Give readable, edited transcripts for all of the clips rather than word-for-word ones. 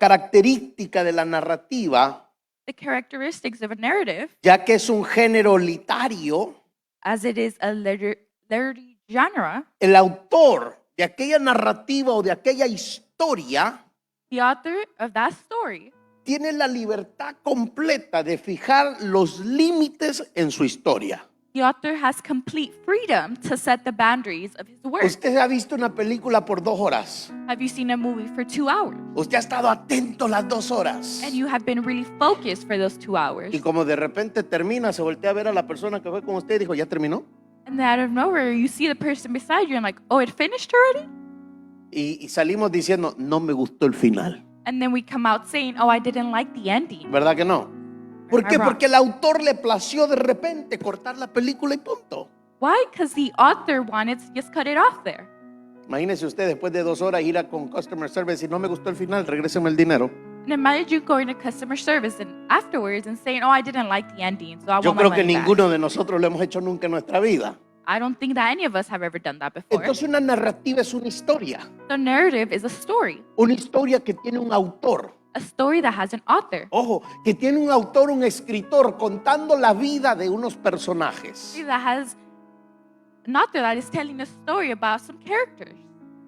característica de la narrativa, The characteristics of a narrative, ya que es un género literario, as it is a literary genre, el autor de aquella narrativa o de aquella historia the author of that story tiene la libertad completa de fijar los límites en su historia. The author has complete freedom to set the boundaries of his work. Usted ha visto una película por 2 horas. Have you seen a movie for 2 hours? Usted ha estado atento las 2 horas. And you have been really focused for those 2 hours. Y como de repente termina, se voltea a ver a la persona que fue con usted y dijo, ¿ya terminó? And then out of nowhere, you see the person beside you and like, oh, it finished already? Y salimos diciendo, no me gustó el final. And then we come out saying, oh, I didn't like the ending. ¿Verdad que no? ¿Por qué? Am I wrong? Porque el autor le plació de repente cortar la película y punto. Why? Because the author wanted to just cut it off there. Imagínese usted después de 2 horas ir a con customer service y no me gustó el final, regréseme el dinero. And imagine you going to customer service and afterwards and saying, oh, I didn't like the ending, so I Yo want my creo que money back. ninguno de nosotros lo hemos hecho nunca en nuestra vida. I don't think that any of us have ever done that before. Entonces una narrativa es una historia. The narrative is a story Que tiene un autor. a story that has an author. Ojo, que tiene un autor, un escritor, contando la vida de unos personajes. That has an author that is telling a story about some characters.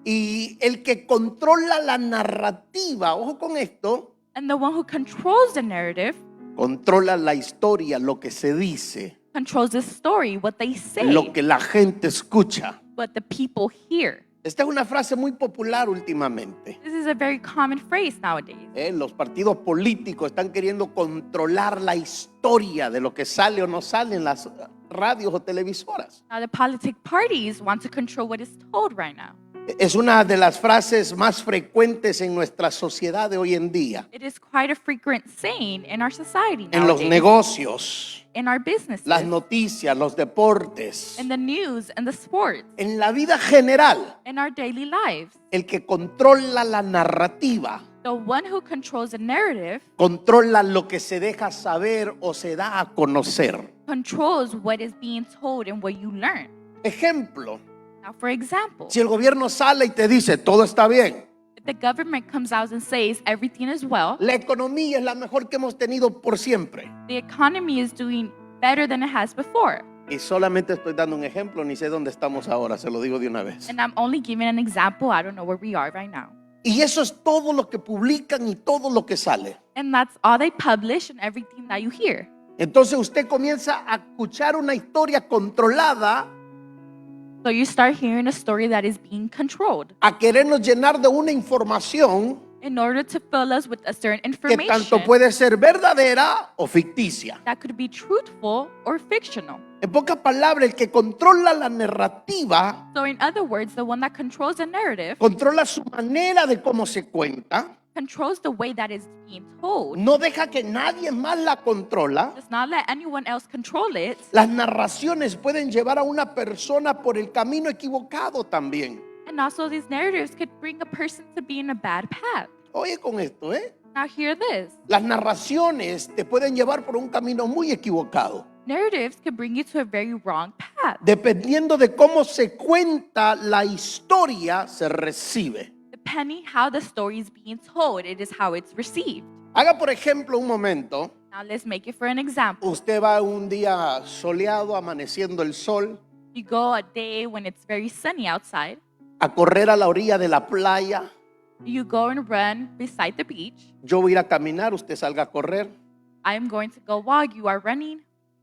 Y el que controla la narrativa, ojo con esto, And the one who controls the narrative controla la historia, lo que se dice, controls the story, what they say, lo que la gente escucha. what the people hear. Esta es una frase muy popular últimamente. This is a very common phrase nowadays. Los partidos políticos están queriendo controlar la historia de lo que sale o no sale en las radios o televisoras. Now, the politic parties want to control what is told right now. Es una de las frases más frecuentes en nuestra sociedad de hoy en día. It is quite a frequent saying in our society En los nowadays, negocios, in our businesses, las noticias, los deportes, in the news and the sports, en la vida general, in our daily lives. el que controla la narrativa, The one who controls the narrative controla lo que se deja saber o se da a conocer. controls what is being told and what you learn. Ejemplo, Now, for example, si el gobierno sale y te dice todo está bien, if the government comes out and says everything is well, la economía es la mejor que hemos tenido por siempre. the economy is doing better than it has before. Y solamente estoy dando un ejemplo, ni sé dónde estamos ahora, se lo digo de una vez. And I'm only giving an example. I don't know where we are right now. Y eso es todo lo que publican y todo lo que sale. And that's all they publish and everything that you hear. Entonces usted comienza a escuchar una historia controlada, So you start hearing a story that is being controlled a querernos llenar de una información in order to fill us with a certain que tanto information puede ser verdadera o ficticia. that could be truthful or fictional. En pocas palabras, el que controla la narrativa, So in other words, the one that controls the narrative controla su manera de cómo se cuenta, controls the way that is being told. no deja que nadie más la controla. Does not let anyone else control it. Las narraciones pueden llevar a una persona por el camino equivocado también. And also these narratives could bring a person to be in a bad path. Oye con esto, Now hear this. Las narraciones te pueden llevar por un camino muy equivocado. Narratives could bring you to a very wrong path. Dependiendo de cómo se cuenta la historia, se recibe. Depending how the story is being told, it is how it's received. Haga, por ejemplo, un momento. Now let's make it for an example. Usted va un día soleado, amaneciendo el sol, You go a day when it's very sunny outside. a correr a la orilla de la playa. You go and run beside the beach. Yo voy a ir a caminar, usted salga a correr. I am going to go walk. You are running.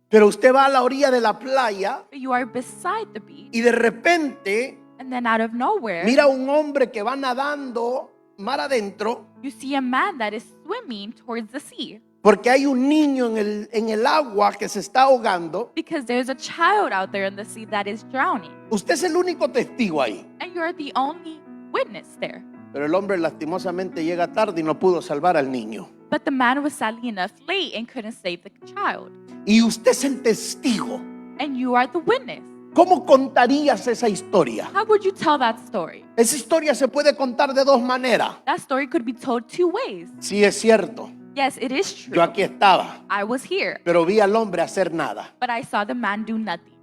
Pero usted va a la orilla de la playa But you are beside the beach. y de repente And then out of nowhere, mira a un hombre que va nadando mar adentro you see a man that is swimming towards the sea. porque hay un niño en el agua que se está ahogando. Because there's a child out there in the sea that is drowning. Usted es el único testigo ahí. And you're the only witness there. Pero el hombre lastimosamente llega tarde y no pudo salvar al niño. But the man was sadly enough late and couldn't save the child. Y usted es el testigo. And you are the witness. ¿Cómo contarías esa historia? How would you tell that story? Esa historia se puede contar de 2 maneras. That story could be told 2 ways. Sí, es cierto. Yes, it is true. Yo aquí estaba, I was here, pero vi al hombre hacer nada. but I saw the man do nothing.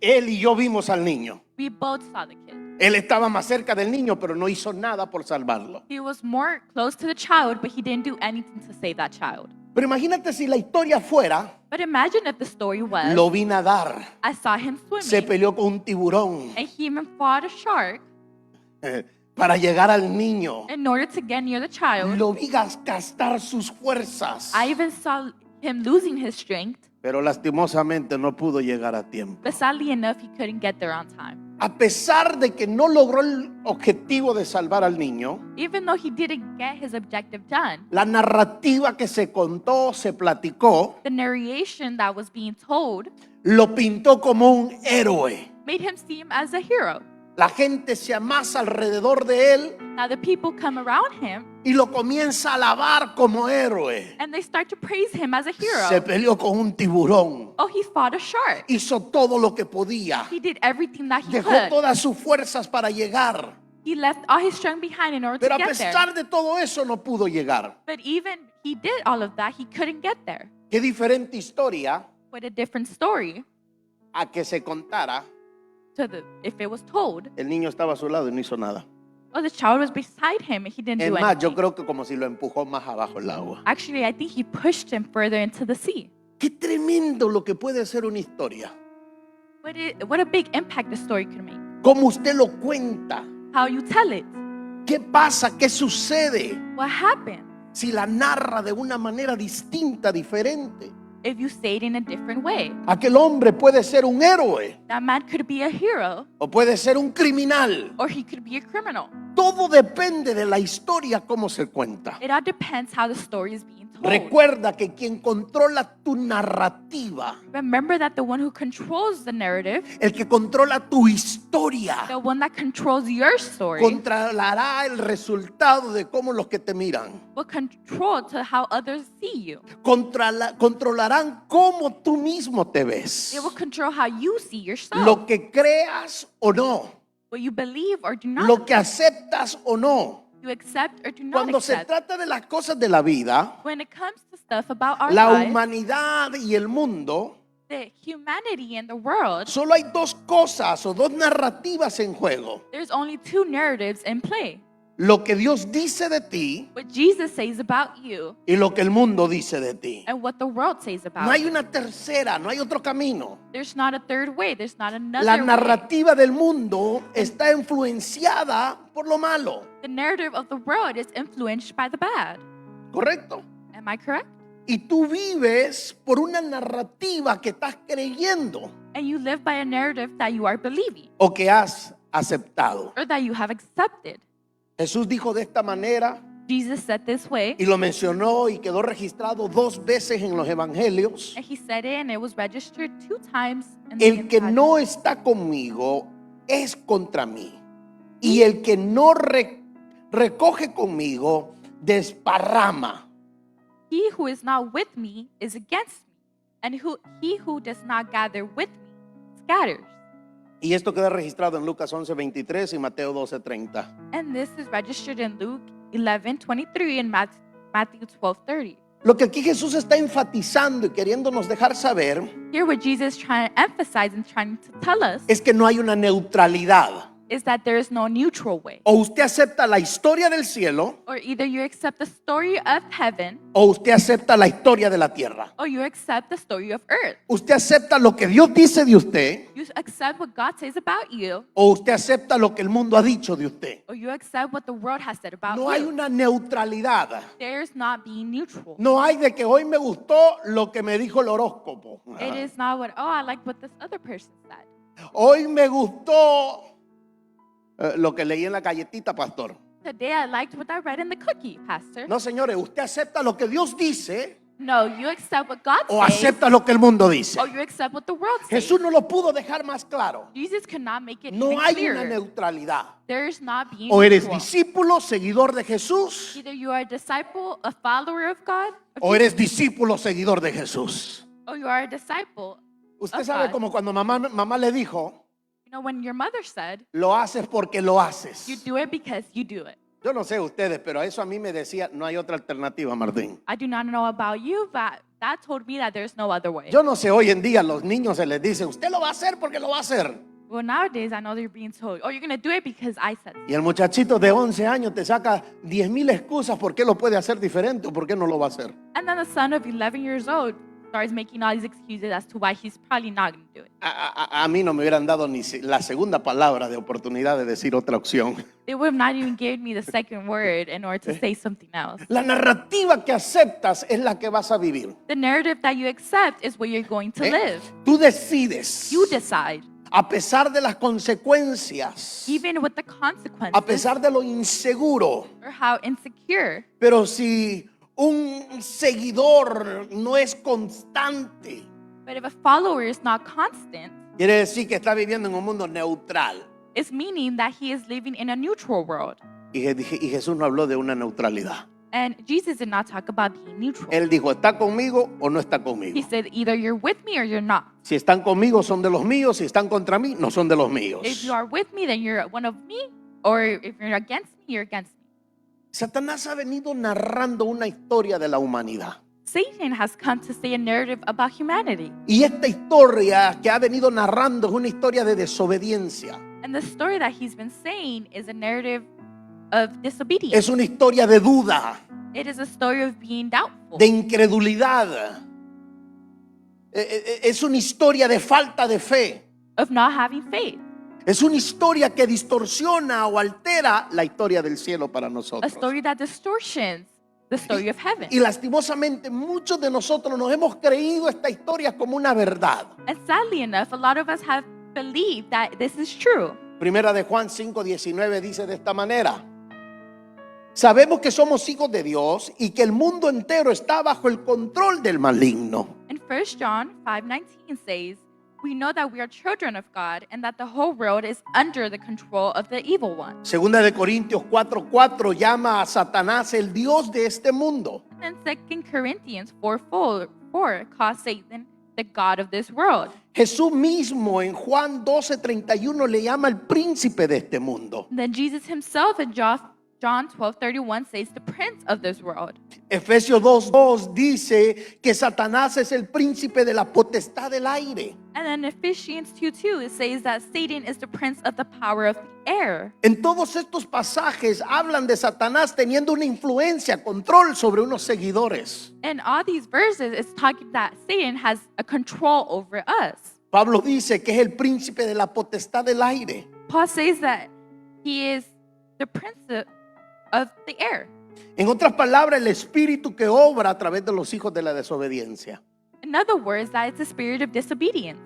Él y yo vimos al niño. We both saw the kid. Él estaba más cerca del niño, pero no hizo nada por salvarlo. He was more close to the child, but he didn't do anything to save that child. Pero imagínate si la historia fuera, But imagine if the story was, lo vi nadar, I saw him se swimming, peleó con un tiburón and he even fought a shark para llegar al niño. in order to get near the child. Lo vi gastar sus fuerzas, I even saw him losing his strength, pero lastimosamente no pudo llegar a tiempo. but sadly enough, he couldn't get there on time. A pesar de que no logró el objetivo de salvar al niño, Even though he didn't get his objective done, la narrativa que se contó, se platicó, the narration that was being told lo pintó como un héroe. made him seem as a hero. La gente se amasa alrededor de él Now the people come around him y lo comienza a alabar como héroe. and they start to praise him as a Se hero. peleó con un tiburón, Oh, he fought a shark. hizo todo lo que podía, He did everything that he dejó could. todas sus fuerzas para llegar, He left all his strength behind in order pero to a get there. pesar de todo eso no pudo llegar. But even he did all of that, he couldn't get there. Qué diferente historia With a different story a que se contara, to if it was told, el niño estaba a su lado y no hizo nada. oh, the child was beside him and he didn't Es do más, yo anything. creo que como si lo empujó más abajo el agua. Actually, I think he pushed him further into the sea. Qué tremendo lo que puede ser una historia. What a big impact a story could make. Cómo usted lo cuenta. How you tell it. ¿Qué pasa? ¿Qué sucede What happened si la narra de una manera distinta, diferente? if you say it in a different way? Aquel hombre puede ser un héroe That man could be a hero o puede ser un criminal. or he could be a criminal. Todo depende de la historia, cómo se cuenta. It all depends how the story is being told. Recuerda que quien controla tu narrativa, Remember that the one who controls the narrative, el que controla tu historia, the one that controls your story, controlará el resultado de cómo los que te miran. will control to how others see you. Controlarán cómo tú mismo te ves. It will control how you see yourself, Lo que creas o no, what you believe or do not, lo que aceptas o no. you accept or do not Cuando se accept. trata de las cosas de la vida, When it comes to stuff about our la lives, humanidad y el mundo, the humanity and the world, solo hay dos cosas o dos narrativas en juego. there's only two narratives in play. Lo que Dios dice de ti What Jesus says about you y lo que el mundo dice de ti. and what the world says about No hay you. una tercera, no hay otro camino. There's not a third way. There's not another La way. narrativa del mundo está influenciada por lo malo, The narrative of the world is influenced by the bad. ¿correcto? Am I correct? Y tú vives por una narrativa que estás creyendo And you live by a narrative that you are believing o que has aceptado. or that you have accepted. Jesús dijo de esta manera Jesus said this way, y lo mencionó y quedó registrado 2 veces en los evangelios. and he said it, and it was registered 2 times in the El que entire- no está conmigo es contra mí. Y el que no recoge conmigo desparrama. He who is not with me is against me, and he who does not gather with me scatters. Y esto queda registrado en Lucas 11:23 y Mateo 12:30. And this is registered in Luke 11:23 and Matthew 12:30. Lo que aquí Jesús está enfatizando y queriéndonos dejar saber Here what Jesus is trying to emphasize and trying to tell us es que no hay una neutralidad. is that there is no neutral way. O usted acepta la historia del cielo Or either you accept the story of heaven o usted acepta la historia de la tierra. or you accept the story of earth. Usted acepta lo que Dios dice de usted You accept what God says about you o usted acepta lo que el mundo ha dicho de usted. or you accept what the world has said about No hay you. una neutralidad. There's not being neutral. No hay de que hoy me gustó lo que me dijo el horóscopo. It is not what, oh, I like what this other person said. Hoy me gustó lo que leí en la galletita, pastor. Today I liked what I read in the cookie, Pastor. No, señores, usted acepta lo que Dios dice No, you accept what God o says acepta lo que el mundo dice. or you accept what the world says. Jesús no lo pudo dejar más claro. Jesus could not make it No even hay una clearer. neutralidad. There is not being O eres neutral. discípulo, seguidor de Jesús, Either you are a disciple, a follower of God, o eres discípulo, seguidor de Jesús. or you are a disciple. Usted of sabe God. como cuando mamá le dijo, You know, when your mother said, lo haces porque lo haces. you do it because you do it. Yo no sé ustedes, pero eso a mí me decía, no hay otra alternativa, Martín. I do not know about you, but that told me that there's no other way. Yo no sé, hoy en día los niños se les dice, usted lo va a hacer porque lo va a hacer. Well, nowadays I know they're being told, oh, you're going to do it because I said so. Y el muchachito de 11 años te saca 10,000 excusas por qué lo puede hacer diferente o por qué no lo va a hacer. And then the son of 11 years old starts making all these excuses as to why he's probably not going to do it. A mí no me hubieran dado ni la segunda palabra de oportunidad de decir otra opción. They would have not even given me the second word in order to say something else. La narrativa que aceptas es la que vas a vivir. The narrative that you accept is what you're going to live. Tú decides, You decide, a pesar de las consecuencias, even with the a consequences pesar de lo inseguro, or how insecure. pero si un seguidor no es constante, But if a follower is not constant, quiere decir que está viviendo en un mundo neutral. it's meaning that he is living in a neutral world. Y Jesús no habló de una neutralidad. And Jesus did not talk about being neutral. Él dijo, ¿está conmigo o no está He conmigo? said, either you're with me or you're not. Si están conmigo son de los míos, si están contra mí no son de los If míos. you are with me, then you're one of me. Or if you're against me, you're against me. Satanás ha venido narrando una historia de la humanidad. Satan has come to say a narrative about humanity. Y esta historia que ha venido narrando es una historia de desobediencia. And the story that he's been saying is a narrative of disobedience. Es una historia de duda, It is a story of being doubtful, de incredulidad. Es una historia de falta de fe. of not having faith. Es una historia que distorsiona o altera la historia del cielo para A nosotros. story that distortions the story of heaven. Y lastimosamente muchos de nosotros nos hemos creído esta historia como una verdad. And sadly enough, a lot of us have believed that this is true. Primera de Juan 5:19 dice de esta manera: sabemos que somos hijos de Dios y que el mundo entero está bajo el control del maligno. And 1 John 5:19 says, we know that we are children of God and that the whole world is under the control of the evil one. Segunda de Corintios 4:4 llama a Satanás el Dios de este mundo. And then 2 Corinthians 4:4 calls Satan the God of this world. Jesús mismo en Juan 12:31 le llama el príncipe de este mundo. And then Jesus himself in John 12:31 says the prince of this world. Efesios 2:2 dice que Satanás es el príncipe de la potestad del aire. And then Ephesians 2:2 it says that Satan is the prince of the power of the air. En todos estos pasajes hablan de Satanás teniendo una influencia, control sobre unos seguidores. And all these verses is talking that Satan has a control over us. Pablo dice que es el príncipe de la potestad del aire. Paul says that he is the prince of the air. En otras palabras, el espíritu que obra a través de los hijos de la desobediencia. In other words, that it's the spirit of disobedience.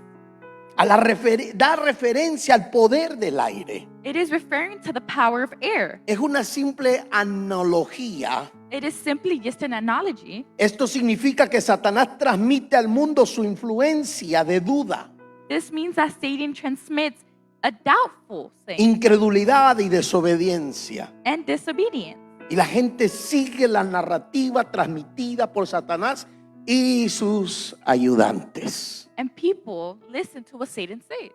Da referencia al poder del aire. It is referring to the power of air. Es una simple analogía. It is simply just an analogy. Esto significa que Satanás transmite al mundo su influencia de duda, This means that Satan transmits a doubtful thing incredulidad y desobediencia. and disobedience. Y la gente sigue la narrativa transmitida por Satanás y sus ayudantes. And people listen to what Satan says.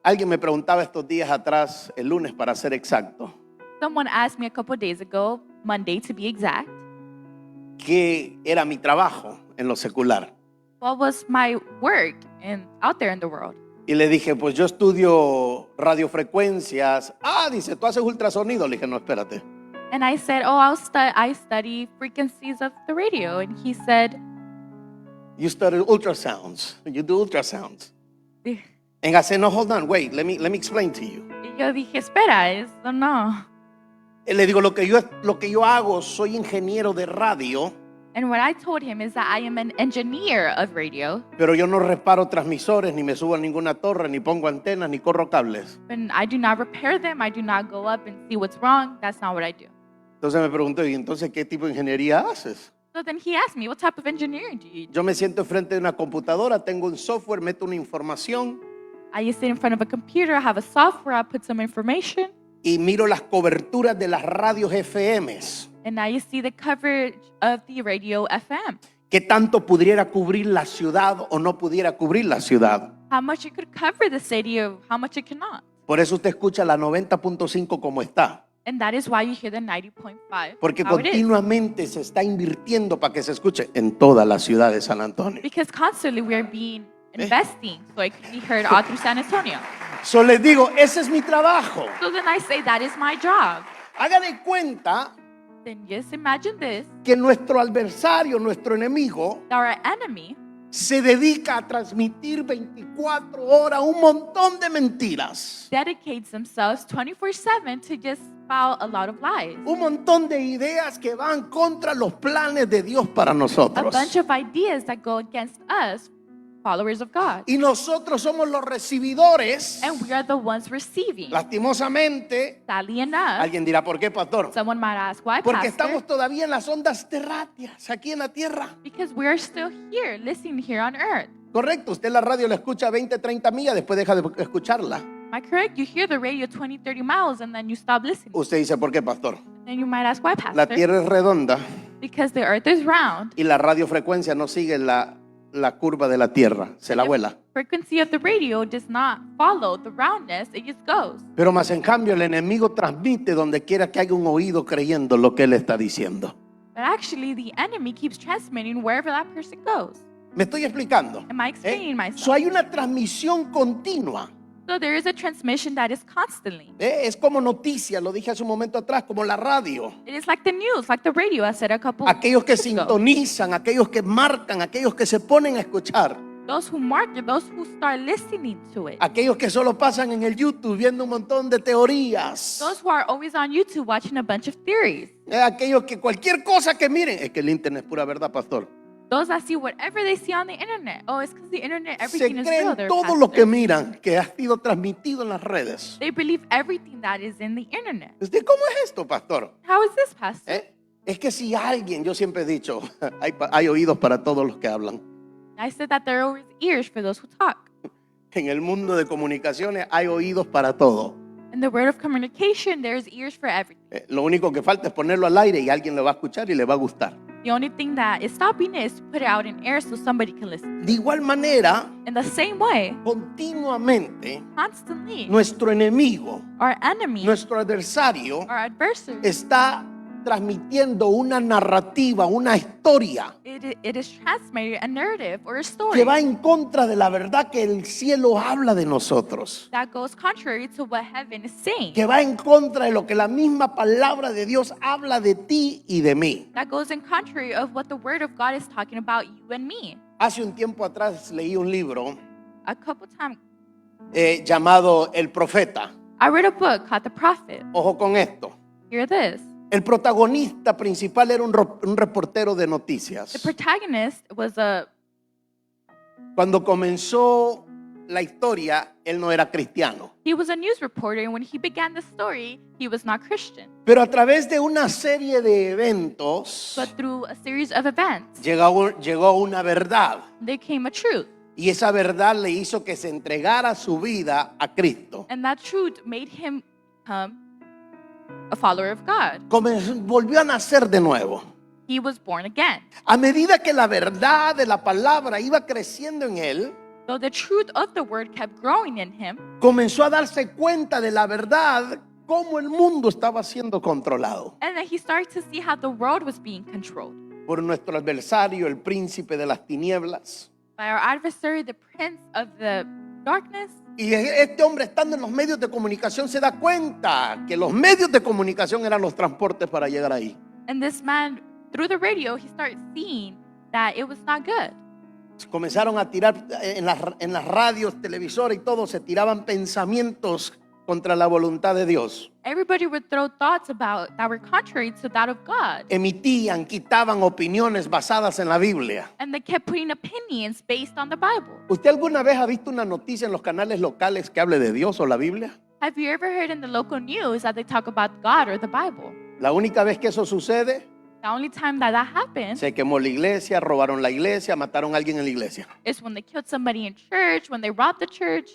Alguien me preguntaba estos días atrás, el lunes para ser exacto, Someone asked me a couple of days ago, Monday to be exact, qué era mi trabajo en lo secular. what was my work out there in the world. Y le dije, pues yo estudio radiofrecuencias. Ah, dice, ¿tú haces ultrasonido? Le dije, no, espérate. And I said, oh, I study frequencies of the radio. And he said, You study ultrasounds. You do ultrasounds. And I said, no, hold on, wait, let me explain to you. y yo dije, espera, eso no. Le digo, lo que yo hago, soy ingeniero de radio, And what I told him is that I am an engineer of radio, pero yo no reparo transmisores, ni me subo a ninguna torre, ni pongo antenas, ni corro cables. and I do not repair them. I do not go up and see what's wrong. That's not what I do. Entonces me preguntó, ¿y entonces qué tipo de ingeniería haces? So then he asked me, what type of engineering do you do? Yo me siento enfrente de una computadora, tengo un software, meto una información I just sit in front of a computer, I have a software, I put some information, y miro las coberturas de las radios FMs. and I just see the coverage of the radio FM. ¿Qué tanto pudiera cubrir la ciudad o no pudiera cubrir la ciudad? How much it could cover the city of how much it cannot. Por eso usted escucha la 90.5 como está. And that is why you hear the 90.5. Porque how it is. continuamente se está invirtiendo para que se escuche en toda la ciudad de San Antonio. Because constantly we are being investing so it can be heard all through San Antonio. So les digo, ese es mi trabajo. So then I say that is my job. Hagan de cuenta Then just imagine this, que nuestro adversario, nuestro enemigo, that our enemy se dedica a transmitir 24 horas un montón de mentiras, dedicates themselves 24/7 to just spout a lot of lies. un montón de ideas que van contra los planes de Dios para A nosotros. bunch of ideas that go against us, followers of God. Y nosotros somos los recibidores. And we are the ones receiving. Lastimosamente, Sadly enough, alguien dirá, ¿por qué, pastor? someone might ask, why, Porque Pastor? estamos todavía en las ondas terráqueas, aquí en la tierra. Because we are still here, listening here on earth. Correcto, usted la radio la escucha a 20, 30 millas, después deja de escucharla. Am I correct? You hear the radio 20, 30 miles and then you stop listening. Usted dice, ¿por qué, pastor? Then you might ask, why, La Pastor? tierra es redonda Because the earth is round. y la radiofrecuencia no sigue la curva de la tierra, se la The vuela. frequency of the radio does not follow the roundness, it just goes. Pero más en cambio el enemigo transmite donde quiera que haya un oído creyendo lo que él está diciendo. But actually, the enemy keeps transmitting wherever that person goes. ¿Me estoy explicando? Am I explaining myself? So hay una transmisión continua. So there is a transmission that is constantly. Es como noticia, lo dije hace un momento atrás, como la radio. It is like the news, like the radio, I said a couple Aquellos que minutes ago. sintonizan, aquellos que marcan, aquellos que se ponen a escuchar, Those who mark it, those who start listening to it. aquellos que solo pasan en el YouTube viendo un montón de teorías, Those who are always on YouTube watching a bunch of theories. aquellos que cualquier cosa que miren, es que el internet es pura verdad, pastor. Those that see whatever they see on the internet. Oh, it's because the internet, Se everything is real creen there, todo lo que Pastor. miran que ha sido transmitido en las redes. They believe everything that is in the internet. ¿Usted cómo es esto, pastor? How is this, Pastor? Es que si alguien, yo siempre he dicho, hay oídos para todos los que hablan. I said that there are always ears for those who talk. En el mundo de comunicaciones hay oídos para todo. In the word of communication, there's ears for everything. Lo único que falta es ponerlo al aire y alguien lo va a escuchar y le va a gustar. The only thing that is stopping it is to put it out in air so somebody can listen. De igual manera, In the same way, continuamente, constantly, nuestro enemigo, our enemy, nuestro adversario, our adversary, está transmitiendo una narrativa, una historia it is transmitting a narrative or a que story va en contra de la verdad que el cielo habla de nosotros, that goes contrary to what heaven is saying, que va en contra de lo que la misma palabra de Dios habla de ti y de mí. that goes in contrary of what the word of God is talking about you and me. Hace un tiempo atrás leí un libro A couple times, llamado El Profeta. I read a book called The Prophet. Ojo con esto. Hear this. El protagonista principal era un reportero de The noticias. protagonist was Cuando comenzó la historia, él no era cristiano. he was a news reporter, and when he began the story, he was not Christian. Pero a través de una serie de eventos But through a series of events, llegó una verdad. there came a truth. Y esa verdad le hizo que se entregara su vida a Cristo. And that truth made him become a follower of God. Volvió a nacer de nuevo. He was born again. A medida que la verdad de la palabra iba creciendo en él, Though the truth of the word kept growing in him, comenzó a darse cuenta de la verdad, cómo el mundo estaba siendo controlado and then he started to see how the world was being controlled por nuestro adversario, el príncipe de las tinieblas. by our adversary, the prince of the darkness. Y este hombre, estando en los medios de comunicación, se da cuenta que los medios de comunicación eran los transportes para llegar ahí. And this man, through the radio, he started seeing that it was not good. Comenzaron a tirar en las radios, televisores y todo, se tiraban pensamientos contra la voluntad de Dios. Everybody would throw thoughts about that were contrary to that of God. Emitían, quitaban opiniones basadas en la Biblia. And they kept putting opinions based on the Bible. ¿Usted alguna vez ha visto una noticia en los canales locales que hable de Dios o la Biblia? Have you ever heard in the local news that they talk about God or the Bible? La única vez que eso sucede, The only time that happens se quemó la iglesia, robaron la iglesia, mataron a alguien en la iglesia. is when they killed somebody in church, when they robbed the church.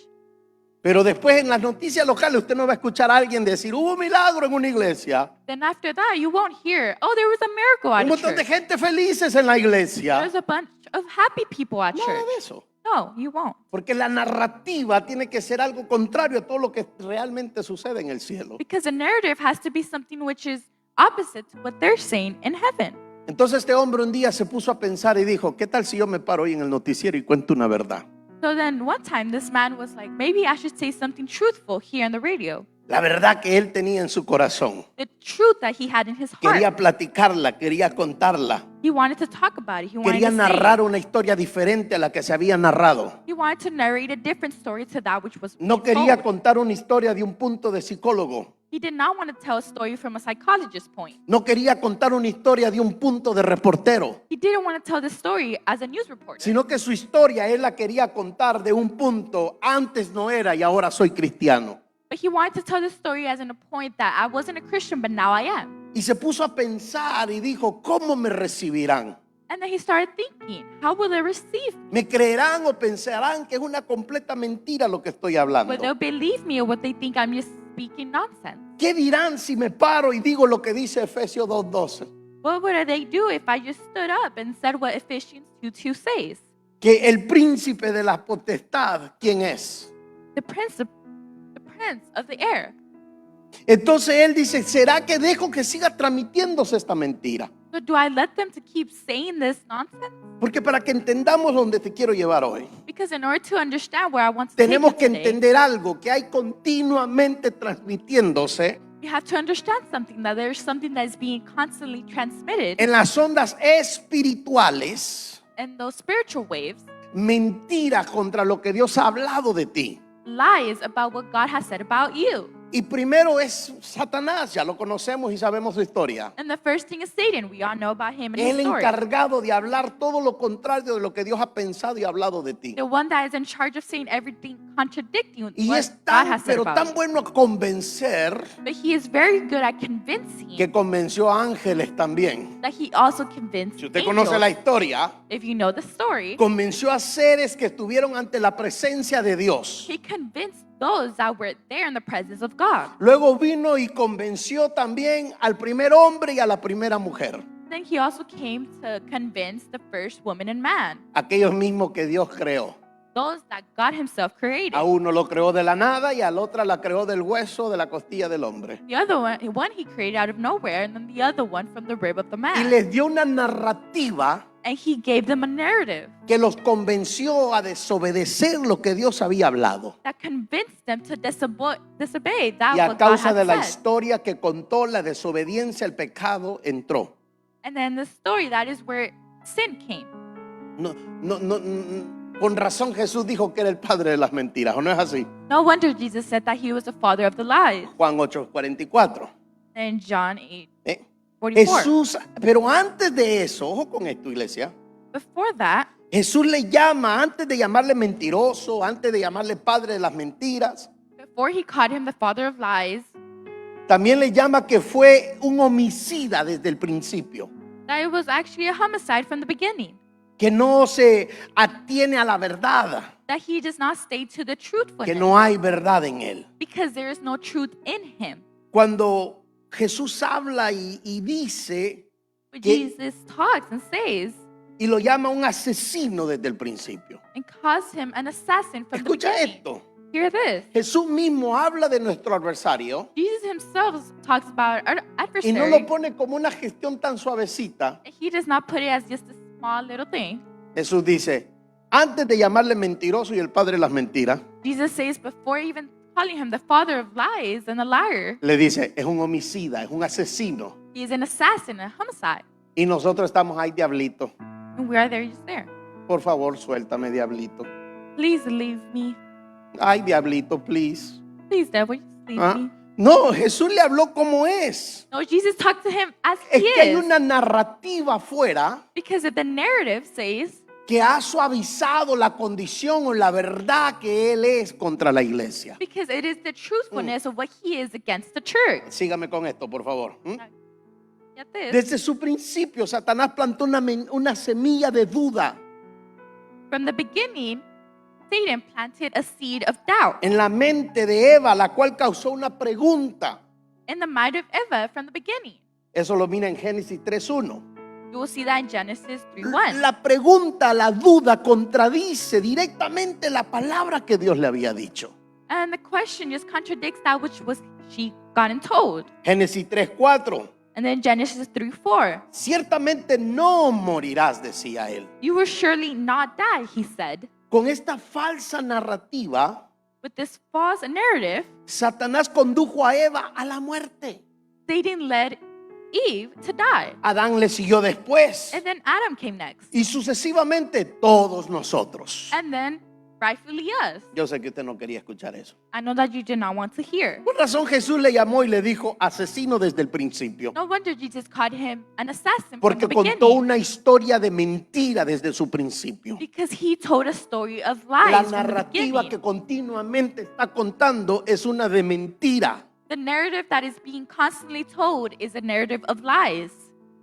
Pero después en las noticias locales usted no va a escuchar a alguien decir, hubo un milagro en una iglesia. Then after that, you won't hear, oh, there was a miracle at Un a montón de church. gente felices en la iglesia. There's a bunch of happy people at Nada de church. eso. No, you won't. Porque la narrativa tiene que ser algo contrario a todo lo que realmente sucede en el cielo. Because the narrative has to be something which is opposite to what they're saying in heaven. Entonces este hombre un día se puso a pensar y dijo, ¿qué tal si yo me paro hoy en el noticiero y cuento una verdad? So then one time this man was like, maybe I should say something truthful here on the radio. La verdad que él tenía en su corazón. The truth that he had in his heart. Quería platicarla, quería contarla. He wanted to talk about it. He wanted Quería to say narrar it. una historia diferente a la que se había narrado. He wanted to narrate a different story to that which was No being quería told. contar una historia de un punto de psicólogo. He did not want to tell a story from a psychologist's point. No quería contar una historia de un punto de reportero, He didn't want to tell the story as a news reporter. sino que su historia él la quería contar de un punto, antes no era y ahora soy cristiano. But he wanted to tell the story as in a point that I wasn't a Christian, but now I am. Y se puso a pensar y dijo, ¿cómo me recibirán? And then he started thinking, how will they receive me? ¿Me creerán o pensarán que es una completa mentira lo que estoy hablando? Will they believe me or will they think I'm just speaking nonsense? ¿Qué dirán si me paro y digo lo que dice Efesios 2:12? What would they do if I just stood up and said what Ephesians 2:2 says? Que el príncipe de la potestad, ¿quién es? The prince of the air. Entonces él dice, ¿será que dejo que siga transmitiéndose esta mentira? So do I let them to keep saying this nonsense? Porque para que entendamos dónde te quiero llevar hoy, Because in order to understand where I want to take tenemos you que today, entender algo que hay continuamente transmitiéndose we have to understand something, that there's something that is being constantly transmitted en las ondas espirituales, in those spiritual waves, mentiras contra lo que Dios ha hablado de ti. lies about what God has said about you. Y primero es Satanás, ya lo conocemos y sabemos su historia. And the first thing is Satan. We all know about him and Es his el story. encargado de hablar todo lo contrario de lo que Dios ha pensado y hablado de ti. The one that is in charge of saying everything contradicting Y what es God tan, has said pero about tan you. bueno a convencer But he is very good at convincing que convenció a ángeles también. that he also convinced Si usted angels. conoce la historia, If you know the story, convenció a seres que estuvieron ante la presencia de Dios. he convinced those that were there in the presence of God. Luego vino y convenció también al primer hombre y a la primera mujer. Then he also came to convince the first woman and man, Aquellos mismos que Dios creó. those that God himself created. A uno lo creó de la nada y al otro la creó del hueso de la costilla del hombre. The other one he created out of nowhere, and then the other one from the rib of the Y man. les dio una narrativa And he gave them a narrative que los convenció a desobedecer lo que Dios había hablado. that convinced them to disobey that Y a what God causa had de la said. historia que contó, la desobediencia, el pecado entró. And then the story, that is where sin came. Con razón Jesús dijo que era el padre de las mentiras, ¿o no es así? No wonder Jesus said that he was the father of the lies. Juan 8:44. In John 8:44. Jesús, pero antes de eso, ojo con esto, iglesia. Before that, Jesús le llama, antes de llamarle mentiroso, antes de llamarle padre de las mentiras, before he called him the father of lies, también le llama que fue un homicida desde el principio, that it was actually a homicide from the beginning. que no se atiene a la verdad, That he does not stay to the que truthfulness. no hay verdad en él. Because there is no truth in him. Cuando Jesús habla y dice But ¿Qué? Jesus talks and says, y lo llama un asesino desde el principio. and calls him an assassin from the Escucha beginning. esto. Hear this. Jesús mismo habla de nuestro adversario Jesus himself talks about our y no adversary. lo pone como una gestión tan suavecita. He does not put it as just a small little thing. Jesús dice, antes de llamarle mentiroso y el padre de las mentiras, Jesus says, before even calling him the father of lies and a liar, le dice, es un homicida, es un asesino. he is an assassin, a homicide. Y nosotros estamos ahí, diablito. And we are there, just there. Por favor, suéltame, diablito. Please leave me. Ay, diablito, please. Please, devil, just leave ¿Ah? me. No, Jesús le habló como es. No, Jesus talked to him as Es he que hay is. una narrativa afuera Because the narrative says que ha suavizado la condición o la verdad que Él es contra la iglesia. because it is the truthfulness of what he is against the church. Sígame con esto, por favor. Get this. Desde su principio, Satanás plantó una semilla de duda From the beginning, Satan planted a seed of doubt en la mente de Eva, la cual causó una pregunta. in the mind of Eva from the beginning. Eso lo mira en Génesis 3:1. You will see that in Genesis 3:1. La pregunta, la duda contradice directamente la palabra que Dios le había dicho. And the question just contradicts that which was she gotten told. Génesis 3:4. And then Genesis 3:4. Ciertamente no morirás, decía él. You will surely not die, he said. con esta falsa narrativa, with this false narrative, Satanás condujo a Eva a la muerte. Satan led Eve to die. Adán le siguió después And then Adam came next. y sucesivamente todos nosotros. And then, rightfully us. Yo sé que usted no quería escuchar eso. I know that you did not want to hear. Por razón Jesús le llamó y le dijo asesino desde el principio. No wonder Jesus called him an assassin from Porque the contó beginning. una historia de mentira desde su principio. Because he told a story of La lies from the narrativa beginning. que continuamente está contando es una de mentira. The narrative that is being constantly told is a narrative of lies.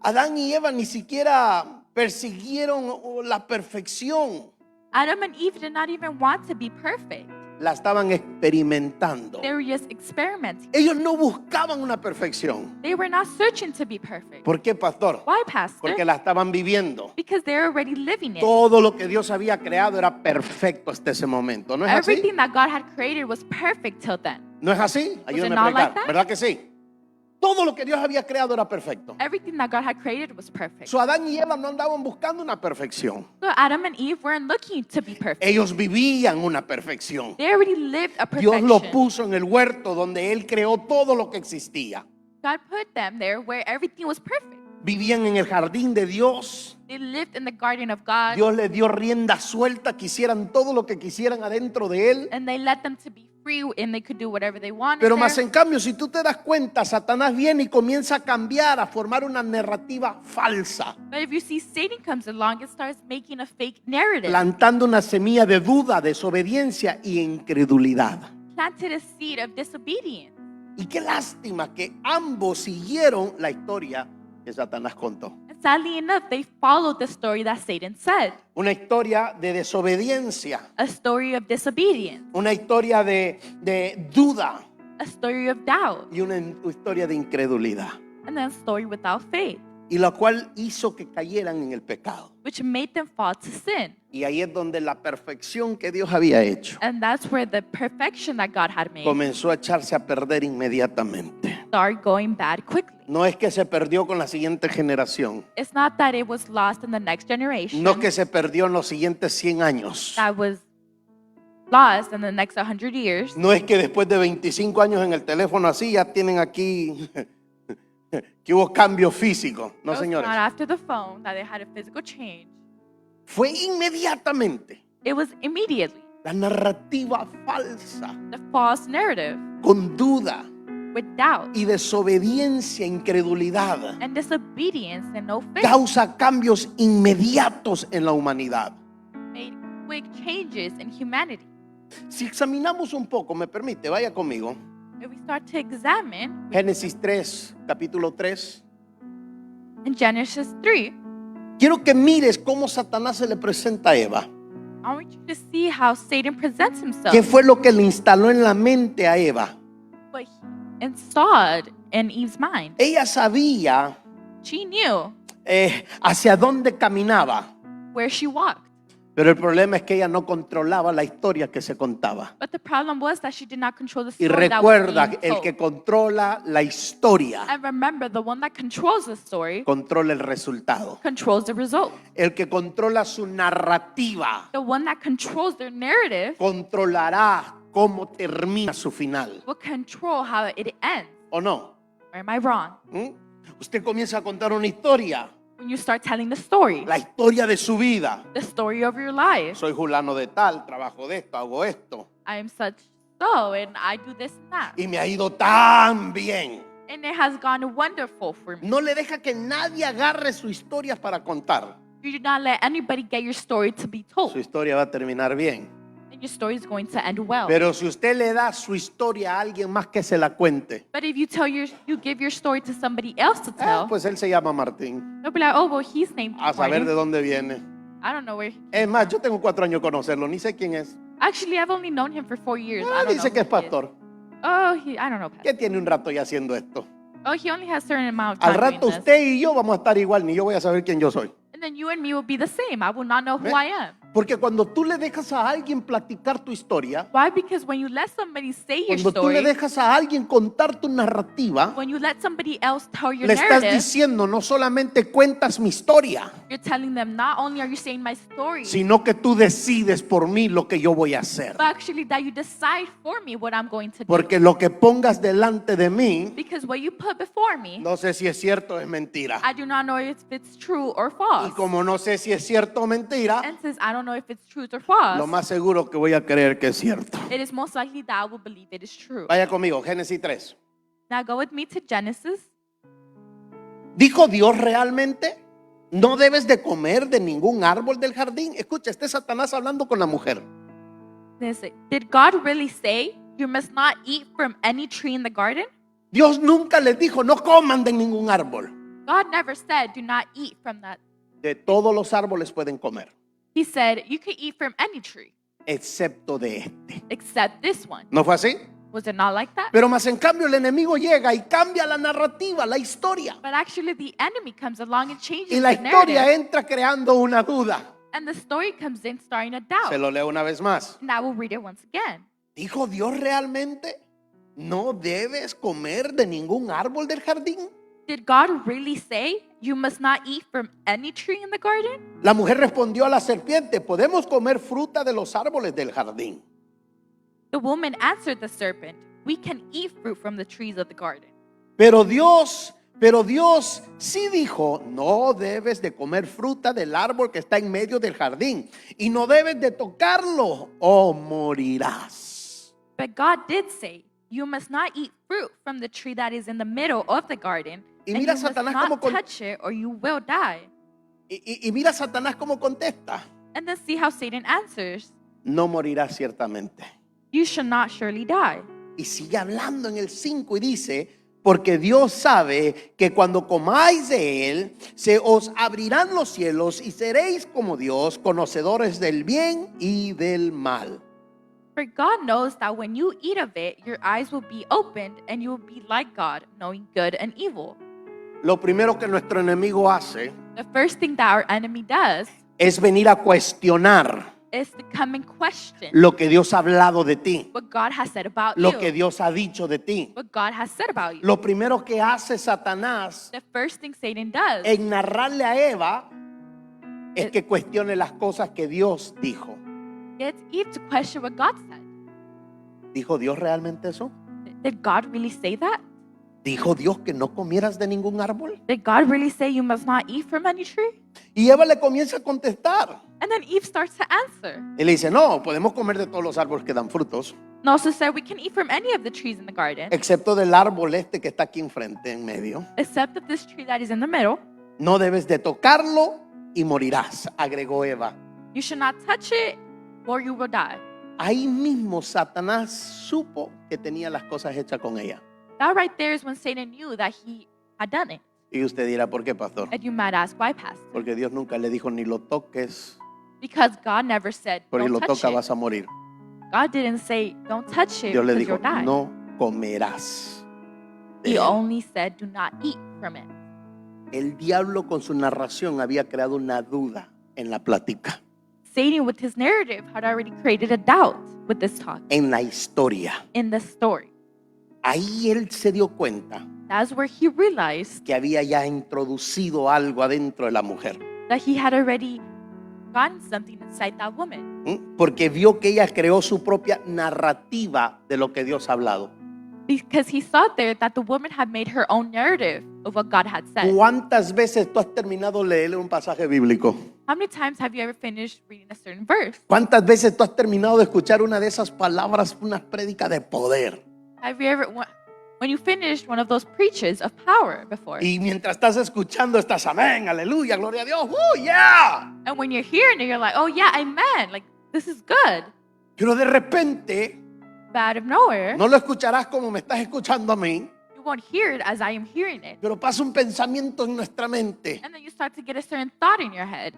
Adán y Eva ni siquiera persiguieron la perfección. Adam and Eve did not even want to be perfect. La estaban experimentando. They were just experimenting. Ellos no buscaban una perfección. They were not searching to be perfect. ¿Por qué, pastor? Why, Pastor? Porque la estaban viviendo. Because they're already living it. Todo lo que Dios había creado era perfecto hasta ese momento. ¿No es así? Everything that God had created was perfect till then. ¿No es así? Ayúdame a not like explicar. that? ¿Verdad que sí? Todo lo que Dios había creado era perfecto. Everything that God had created was perfect. So, Adán y Eva no andaban buscando una perfección. So Adam and Eve weren't looking to be perfect. Ellos vivían una perfección. They already lived a Dios lo perfection. puso en el huerto donde Él creó todo lo que existía. God put them there where everything was perfect. Vivían en el jardín de Dios. They lived in the garden of God. Dios les dio rienda suelta, quisieran todo lo que quisieran adentro de Él. And they let them to be free and they could do whatever they wanted Pero más there. en cambio, si tú te das cuenta, Satanás viene y comienza a cambiar, a formar una narrativa falsa, But if you see Satan comes along, it starts making a fake narrative. plantando una semilla de duda, desobediencia y incredulidad. Planted a seed of disobedience. Y qué lástima que ambos siguieron la historia que Satanás contó. And sadly enough, they followed the story that Satan said. Una historia de desobediencia, A story of disobedience. una historia de duda A story of doubt. y una historia de incredulidad. And then a story without faith. Y la cual hizo que cayeran en el pecado. Which made them fall to sin. Y ahí es donde la perfección que Dios había hecho And that's where the perfection that God had made comenzó a echarse a perder inmediatamente. started going bad quickly. No es que se perdió con la siguiente generación. It's not that it was lost in the next generation. No que se perdió en los siguientes 100 años. That was lost in the next 100 years. No es que después de 25 años en el teléfono así ya tienen aquí que hubo cambio físico. No, It was señores. not after the phone that they had a physical change. Fue inmediatamente. It was immediately La narrativa falsa, the false narrative con duda with doubt y desobediencia, incredulidad, and disobedience and no faith causa cambios inmediatos en la humanidad. made quick changes in humanity. Si examinamos un poco, me permite, vaya conmigo. If we start to examine Génesis 3, capítulo 3. in Genesis 3, Quiero que mires cómo Satanás se le presenta a Eva. I want you to see how Satan presents himself. ¿Qué fue lo que le instaló en la mente a Eva? What he installed in Eve's mind. Ella sabía She knew hacia dónde caminaba, where she walked. pero el problema es que ella no controlaba la historia que se contaba. But the problem was that she did not control the Y story that was recuerda, being el told. que controla la historia, And remember, the one that controls the story controla el resultado. controls the result. El que controla su narrativa, The one that controls their narrative controlará cómo termina su final. will control how it ends. ¿O no? Or am I wrong? ¿Mm? Usted comienza a contar una historia, When you start telling the story, la historia de su vida. the story of your life. Soy fulano de tal, trabajo de esto, hago esto. I am such so, and I do this and that. Y me ha ido tan bien. And it has gone wonderful for me. No le deja que nadie agarre su historia para contar. You do not let anybody get your story to be told. Su historia va a terminar bien. And your story is going to end well. Pero si usted le da su historia a alguien más que se la cuente, But if you you give your story to somebody else to tell, pues él se llama Martín. they'll be like, oh, well, he's named A saber Martin. de dónde viene. I don't know where. Es más, yo tengo 4 años de conocerlo, ni sé quién es. Actually, I've only known him for 4 years. I don't Dice know que es who he is. pastor. Oh, I don't know. Pastor. ¿Qué tiene un rato ya haciendo esto? Oh, he only has a certain amount of Al time rato doing this. usted y yo vamos a estar igual, ni yo voy a saber quién yo soy. And then you and me will be the same. I will not know who ¿Ve? I am. Porque cuando tú le dejas a alguien platicar tu historia, Why? Because when you let somebody say your cuando tú le story, dejas a alguien contar tu narrativa, when you let somebody else tell your le estás narrative, diciendo, no solamente cuentas mi historia, you're telling them not only are you saying my story, sino que tú decides por mí lo que yo voy a hacer. but actually that you decide for me what I'm going to do. Porque lo que pongas delante de mí, Because what you put before me, no sé si es cierto o es mentira. I do not know if it's true or Y false. como no sé si es cierto o mentira, And since I don't know if it's truth or lo false, más seguro que voy a creer que es cierto. it is most likely that I will believe it is true. Vaya conmigo, Génesis 3. Now go with me to Genesis. ¿Dijo Dios realmente? No debes de comer de ningún árbol del jardín. Escucha, este es Satanás hablando con la mujer. Did God really say you must not eat from any tree in the garden? Dios nunca les dijo, no coman de ningún árbol. God never said do not eat from that. De todos los árboles pueden comer, He said you can eat from any tree excepto de este. except this one. ¿No fue así? Was it not like that? Pero más en cambio el enemigo llega y cambia la narrativa, la historia. But actually the enemy comes along and changes Y la the historia narrative. entra creando una duda. And the story comes in starting a Se doubt. lo leo una vez más. And I will read it once again. ¿Dijo Dios realmente? ¿No debes comer de ningún árbol del jardín? Did God really say you must not eat from any tree in the garden? La mujer respondió a la serpiente, podemos comer fruta de los árboles del jardín. The woman answered the serpent, we can eat fruit from the trees of the garden. Pero Dios sí dijo, no debes de comer fruta del árbol que está en medio del jardín y no debes de tocarlo o morirás. But God did say, you must not eat fruit from the tree that is in the middle of the garden, Y and mira you must Satanás not cómo touch it or you will die. Y mira Satanás cómo contesta, And then see how Satan answers, no morirás ciertamente. you shall not surely die. Y sigue hablando en el 5 y dice, porque Dios sabe que cuando comáis de él, se os abrirán los cielos y seréis como Dios, conocedores del bien y del mal. For God knows that when you eat of it, your eyes will be opened and you will be like God, knowing good and evil. Lo primero que nuestro enemigo hace The first thing that our enemy does es venir a cuestionar is to come and question lo que Dios ha hablado de ti, what God has said about lo you, que Dios ha dicho de ti. what God has said about you. Lo primero que hace Satanás The first thing Satan does en narrarle a Eva es que cuestione las cosas que Dios dijo. gets Eve to question what God said. ¿Dijo Dios realmente eso? Did God really say that? ¿Dijo Dios que no comieras de ningún árbol? Did God really say you must not eat from any tree? Y Eva le comienza a contestar. And then Eve starts to answer. Y le dice, no, podemos comer de todos los árboles que dan frutos, And also said we can eat from any of the trees in the garden, excepto del árbol este que está aquí enfrente, en medio. except of this tree that is in the middle. No debes de tocarlo y morirás, agregó Eva. You should not touch it or you will die. Ahí mismo Satanás supo que tenía las cosas hechas con ella. That right there is when Satan knew that he had done it. Y usted dirá, ¿por qué, pastor? And you might ask, why, Pastor? Porque Dios nunca le dijo ni lo toques, Because God never said, porque don't lo touch toca it. vas a morir. God didn't say, don't touch it Dios le because dijo, you'll die. no comerás. He only said, do not eat from it. El diablo con su narración había creado una duda en la plática, Satan, with his narrative, had already created a doubt with this talk en la historia. in the story. Ahí él se dio cuenta That's where he realized que había ya introducido algo adentro de la mujer. that he had already gotten something inside that woman. Porque vio que ella creó su propia narrativa de lo que Dios ha hablado. Because he saw there that the woman had made her own narrative of what God had said. ¿Cuántas veces tú has terminado de leer un pasaje bíblico? How many times have you ever finished reading a certain verse? ¿Cuántas veces tú has terminado de escuchar una de esas palabras, una prédica de poder? Have you ever, when you finished one of those preaches of power before? Y mientras estás escuchando, estás amén, aleluya, gloria a Dios, yeah. And when you're hearing it, you're like, oh yeah, amen. Like, this is good. Pero de repente, But out of nowhere, no lo escucharás como me estás escuchando a mí, you won't hear it as I am hearing it. pero pasa un pensamiento en nuestra mente. And then you start to get a certain thought in your head.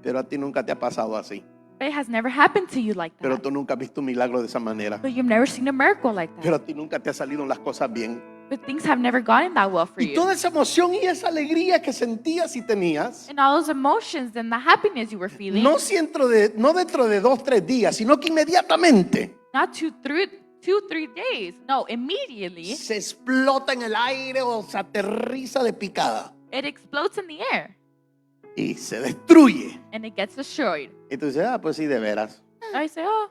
Pero a ti nunca te ha pasado así. But it has never happened to you like Pero that. tú nunca has visto un milagro de esa manera. But you've never seen a miracle like Pero that. a ti nunca te han salido las cosas bien. But things have never gotten that well for Y you. toda esa emoción y esa alegría que sentías y tenías, And all those emotions and the happiness you were feeling, no dentro de 2, 3 días, sino que inmediatamente not 2-3 days, no, immediately, se explota en el aire o se aterriza de picada it explodes in the air y se destruye. and it gets destroyed. Y tú dices, pues sí, de veras, I say, oh,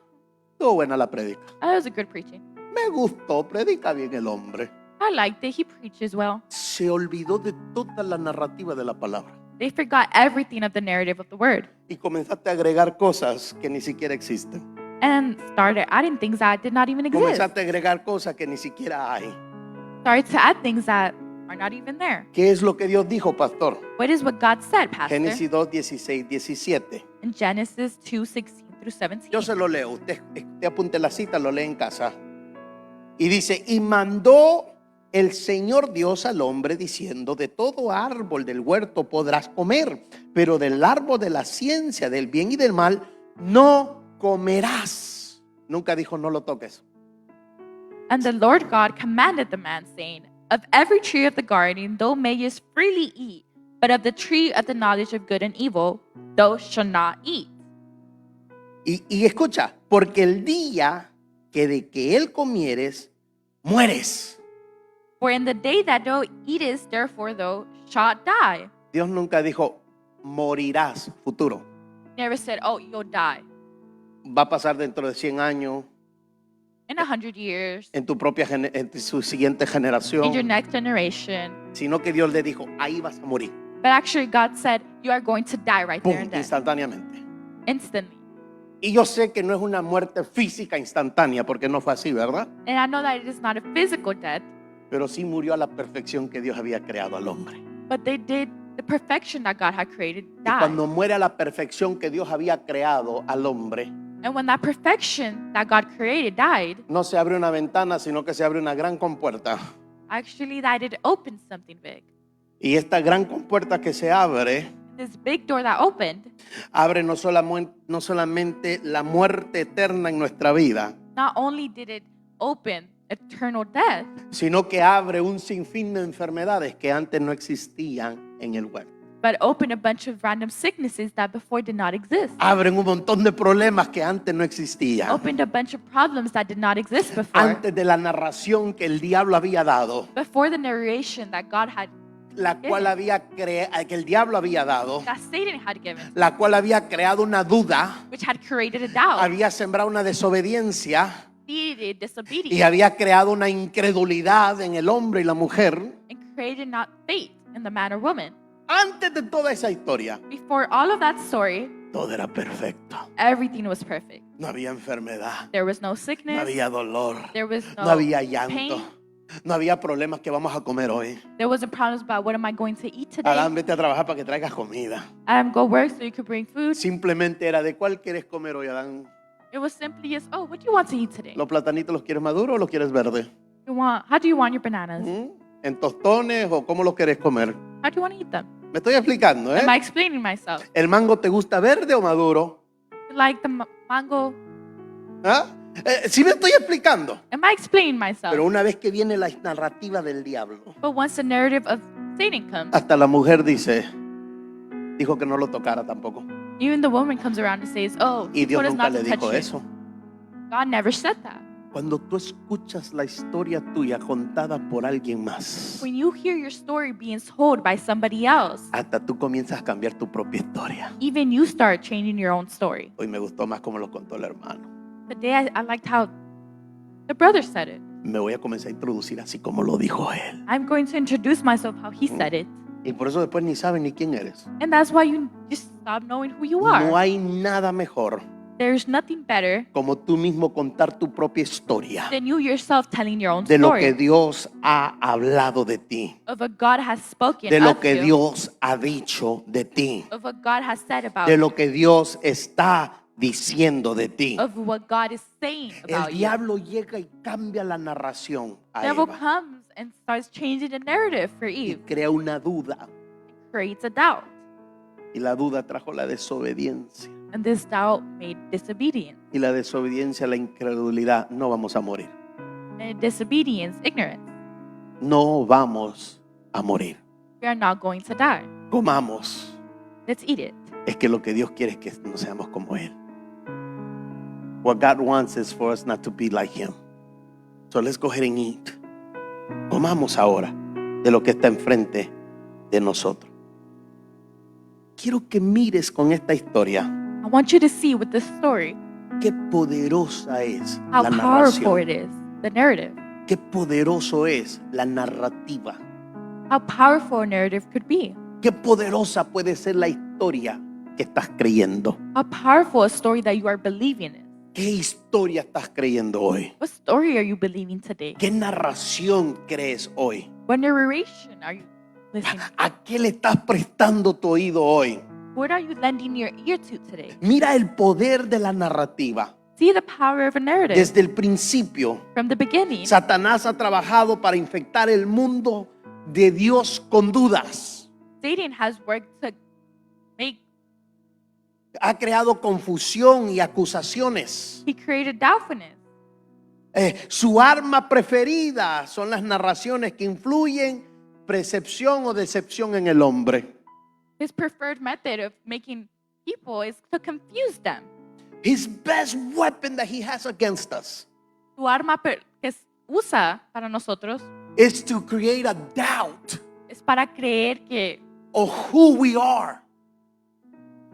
estuvo buena la prédica. that was a good preaching. Me gustó, predica bien el hombre. I liked it. He preaches well. Se olvidó de toda la narrativa de la palabra They forgot everything of the narrative of the word y comenzaste a agregar cosas que ni siquiera existen. and started adding things that did not even exist. Comenzaste a agregar cosas que ni siquiera hay. Started to add things that are not even there. ¿Qué es lo que Dios dijo, pastor? What is what God said, Pastor? Génesis 2, 16, 17. In Genesis 2:16-17. Yo se lo leo. Usted apunte la cita, lo lee en casa. Y dice, y mandó el Señor Dios al hombre diciendo, de todo árbol del huerto podrás comer, pero del árbol de la ciencia del bien y del mal no comerás. Nunca dijo no lo toques. And the Lord God commanded the man, saying, of every tree of the garden thou mayest freely eat, but of the tree of the knowledge of good and evil thou shalt not eat. Y escucha, porque el día que de que él comieres, mueres. For in the day that thou eatest, therefore thou shalt die. Dios nunca dijo morirás, futuro. Never said, oh, you'll die Va a pasar dentro de 100 años, in 100 years, en tu propia en su siguiente in your generación, next generation. sino que Dios le dijo, ahí vas a morir, But actually, God said, you are going to die right there ¡pum!, and then, instantáneamente. instantly. Y yo sé que no es una muerte física instantánea, porque no fue así, ¿verdad? And I know that it is not a physical death, Pero sí murió a la perfección que Dios había creado al hombre. but they did the perfection that God had created Y die. cuando muere a la perfección que Dios había creado al hombre, And when that perfection that God created died, no se abre una ventana, sino que se abre una gran compuerta. actually that it opened something big. Y esta gran compuerta que se abre, This big door that opened, abre no solamente la muerte eterna en nuestra vida, not only did it open eternal death, sino que abre un sinfín de enfermedades que antes no existían en el huerto. but opened a bunch of random sicknesses that before did not exist. Abren un montón de problemas que antes no existían. Opened a bunch of problems that did not exist before. Antes de la narración que el diablo había dado, Before the narration that God had, la cual que el diablo había dado, that Satan had given, la cual había creado una duda, which had created a doubt, había sembrado una desobediencia created y disobedience, había creado una incredulidad en el hombre y la mujer. and created not faith in the man or woman. Antes de toda esa historia, Before all of that story, todo era perfecto. everything was perfect. No había enfermedad, There was no no sickness, había dolor, there was no no había llanto, pain, no había problemas que vamos a comer hoy. there wasn't problems about what am I going to eat today. Adán, vete a trabajar para que traigas comida. Go work so you could bring food. Simplemente era de cuál quieres comer hoy, Adán. It was simply just, oh, what do you want to eat today? ¿Los platanitos los quieres maduros o los quieres verdes? How do you want your bananas? ¿En tostones o cómo los quieres comer? How do you want to eat them? Me estoy explicando, ¿eh? Am I explaining myself? ¿El mango te gusta verde o maduro? Like the mango? ¿Ah? Sí me estoy explicando. Am I explaining myself? Pero una vez que viene la narrativa del diablo, But once the narrative of Satan comes, hasta la mujer dijo que no lo tocara tampoco. even the woman comes around and says, oh, Y he Dios told us nunca not le to dijo touch it. eso. God never said that. Cuando tú escuchas la historia tuya contada por alguien más, When you hear your story being told by somebody else, hasta tú comienzas a cambiar tu propia historia. even you start changing your own story. Hoy me gustó más como lo contó el hermano. Today I liked how the brother said it. Me voy a comenzar a introducir así como lo dijo él. I'm going to introduce myself how he said it. Y por eso después ni saben ni quién eres. And that's why you just stop knowing who you are. No hay nada mejor There's nothing better como tú mismo contar tu propia historia than you yourself telling your own de lo que story Dios ha hablado de ti, of what God has spoken de lo of que you, Dios ha dicho de ti, of what God has said about de you, lo que Dios está diciendo de ti. of what God is saying El about you. diablo llega y cambia la narración a Devil Eva comes and starts changing the narrative for y Eve, crea una duda, creates a doubt, y la duda trajo la desobediencia, and this doubt made disobedience, y la desobediencia, la incredulidad. No vamos a morir. and disobedience, ignorance. no vamos a morir. We are not going to die. Comamos. Let's eat it. Es que lo que Dios quiere es que no seamos como Él. What God wants is for us not to be like Him. So let's go ahead and eat. Comamos ahora de lo que está enfrente de nosotros. Quiero que mires con esta historia I want you to see with this story qué poderosa es how la powerful narración. it is, the narrative. Qué poderoso es la narrativa. How powerful a narrative could be. Qué poderosa puede ser la historia que estás creyendo. How powerful a story that you are believing in. ¿Qué historia estás creyendo hoy? What story are you believing today? ¿Qué narración crees hoy? What narration are you listening to? ¿A qué le estás prestando tu oído hoy? What are you lending your ear to today? Mira el poder de la narrativa. See the power of a narrative. Desde el principio, From the beginning, Satanás ha trabajado para infectar el mundo de Dios con dudas. Satan has worked to make, Ha creado confusión y acusaciones. he created doubtfulness. Su arma preferida son las narraciones que influyen percepción o decepción en el hombre. His preferred method of making people is to confuse them. His best weapon that he has against us Su arma que usa para nosotros is to create a doubt es para creer que of who we are,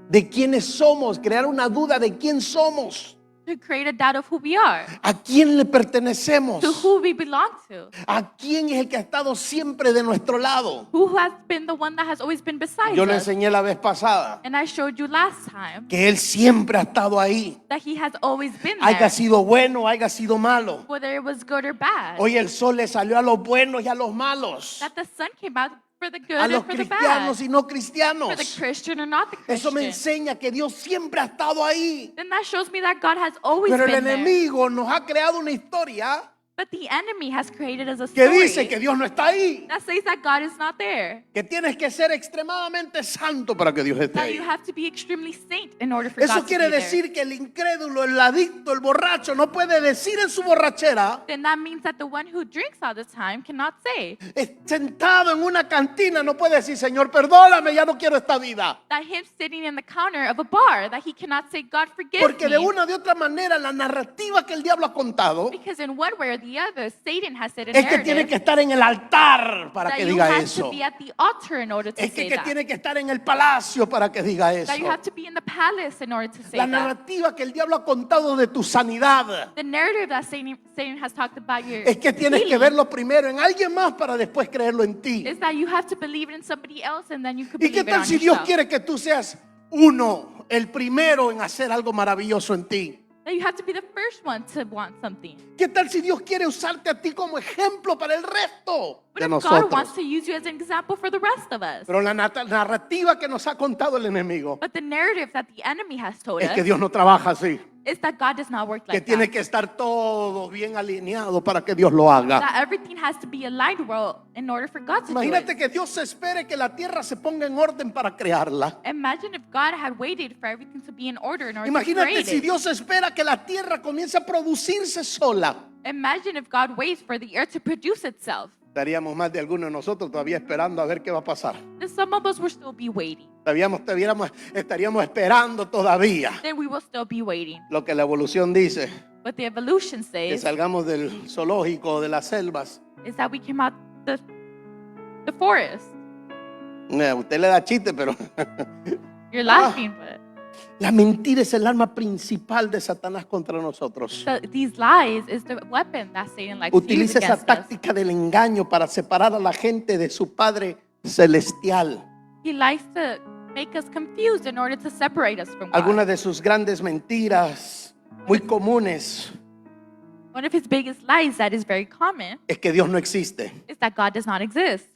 de quiénes somos, crear una duda de quién somos, to create a doubt of who we are, a quién le pertenecemos, to who we belong to, a quién es el que ha estado siempre de nuestro lado. who has been the one that has always been beside Yo le us. enseñé la vez pasada And I showed you last time que Él siempre ha estado ahí, that he has always been haya there, sido bueno, haya sido malo. whether it was good or bad. Hoy el sol le salió a los buenos y a los malos, That the sun came out for the good a los and for the bad, cristianos y no for the cristianos. Christian or not the Eso me Christian. enseña que Dios siempre ha estado ahí. Then that shows me that God has always Pero el been there. enemigo nos ha creado una historia But the enemy has created us a que story dice que Dios no está ahí, that says that God is not there. que tienes que ser extremadamente santo para que Dios esté That ahí. you have to be extremely saint in order for Eso God to quiere be there. decir que el incrédulo, el adicto, el borracho no puede decir en su borrachera, Then that means that the one who drinks all the time cannot say sentado en una cantina, no puede decir, Señor, perdóname, ya no quiero esta vida. that him sitting in the counter of a bar, that he cannot say, God forgive Porque de me. una de otra manera la narrativa que el diablo ha contado Because in one way or the other, Satan has said a es que tiene narrative que estar en el altar para that que you diga have eso. to be at the altar in order to Es say que that. tiene que estar en el palacio para que diga eso. That you have to be in the palace in order to say La that. narrativa que el diablo ha contado de tu sanidad The narrative that Satan has talked about your es que tienes que healing verlo primero en alguien más para después creerlo en ti. is that you have to believe it in somebody else and then you can ¿Y believe qué it tal on si Dios yourself. quiere que tú seas uno, el primero en hacer algo maravilloso en ti? That you have to be the first one to want something. ¿Qué tal si Dios quiere usarte a ti como ejemplo para el resto But de if God nosotros? wants to use you as an example for the rest of us. Pero la narrativa que nos ha contado el enemigo But the narrative that the enemy has told es que us Dios no trabaja así, is that God does not work que like tiene that. que estar todo bien alineado para que Dios lo haga. That everything has to be aligned well in order for God to do Imagínate it. que Dios espere que la tierra se ponga en orden para crearla. Imagine if God had waited for everything to be in order in order to Imagínate create si it. Dios espera que la tierra comience a producirse sola. Imagine if God waits for the earth to produce itself. Estaríamos más de algunos de nosotros todavía esperando a ver qué va a pasar. Then some of us will still be waiting. Estaríamos esperando todavía Then we will still be waiting. lo que la evolución dice, But the evolution que says salgamos del zoológico, de las selvas. is that we came out the forest. Usted le da chiste, pero You're laughing, but la mentira es el arma principal de Satanás contra nosotros. these lies is the weapon that Satan likes to use Utiliza esa against us. táctica del engaño para separar a la gente de su Padre celestial. He likes to make us confused in order to separate us from God. Algunas de sus grandes mentiras muy comunes One of his biggest lies that is very common es que Dios no existe, is that God does not exist.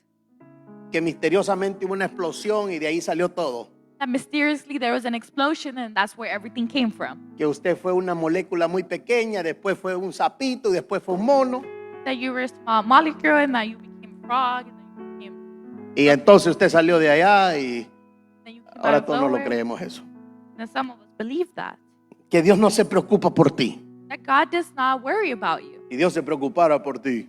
que misteriosamente hubo una explosión y de ahí salió todo, That mysteriously there was an explosion and that's where everything came from. que usted fue una molécula muy pequeña, después fue un sapito y después fue un mono, That you were a small molecule and that you became a frog and then y entonces usted salió de allá y you came out ahora of todos no lo nowhere. creemos eso. And some of us believe that. Que Dios no se preocupa por ti. That God does not worry about you. Si Dios se preocupara por ti,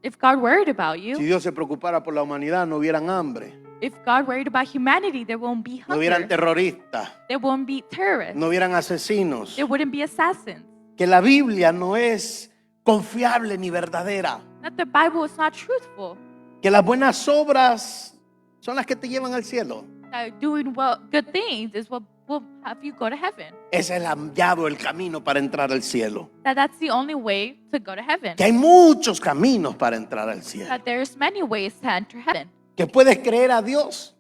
If God worried about Si you, Dios se preocupara por la humanidad, no hubieran hambre, if God worried about humanity, there won't be no hubieran hunger. terroristas, There won't be terrorists. no hubieran asesinos. There wouldn't be assassins. Que la Biblia no es confiable ni verdadera. That the Bible is not truthful. Que las buenas obras son las que te llevan al cielo. That doing well, good things is what will have you go to heaven. Ese es el llave, el camino para entrar al cielo. That's the only way to go to heaven. Que hay muchos caminos para entrar al cielo. That there's many ways to enter heaven. Que puedes creer a Dios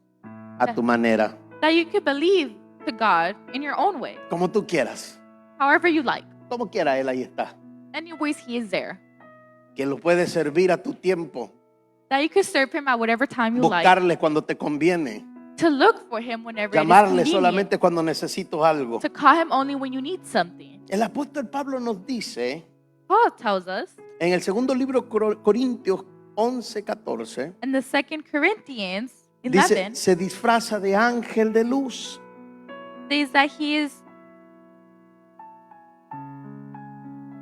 a tu manera, That you can believe to God in your own way, como tú quieras. however you like. Como quiera, Él ahí está. Any ways He is there. Que lo puedes servir a tu tiempo. That you can serve Him at whatever time you like. Buscarle cuando te conviene. To look for Him whenever it is Llamarle convenient. solamente cuando necesito algo. To call Him only when you need something. El apóstol Pablo nos dice Paul tells us en el segundo libro Corintios 11:14, in the 2 Corinthians dice, 11 se disfraza de ángel de luz. says that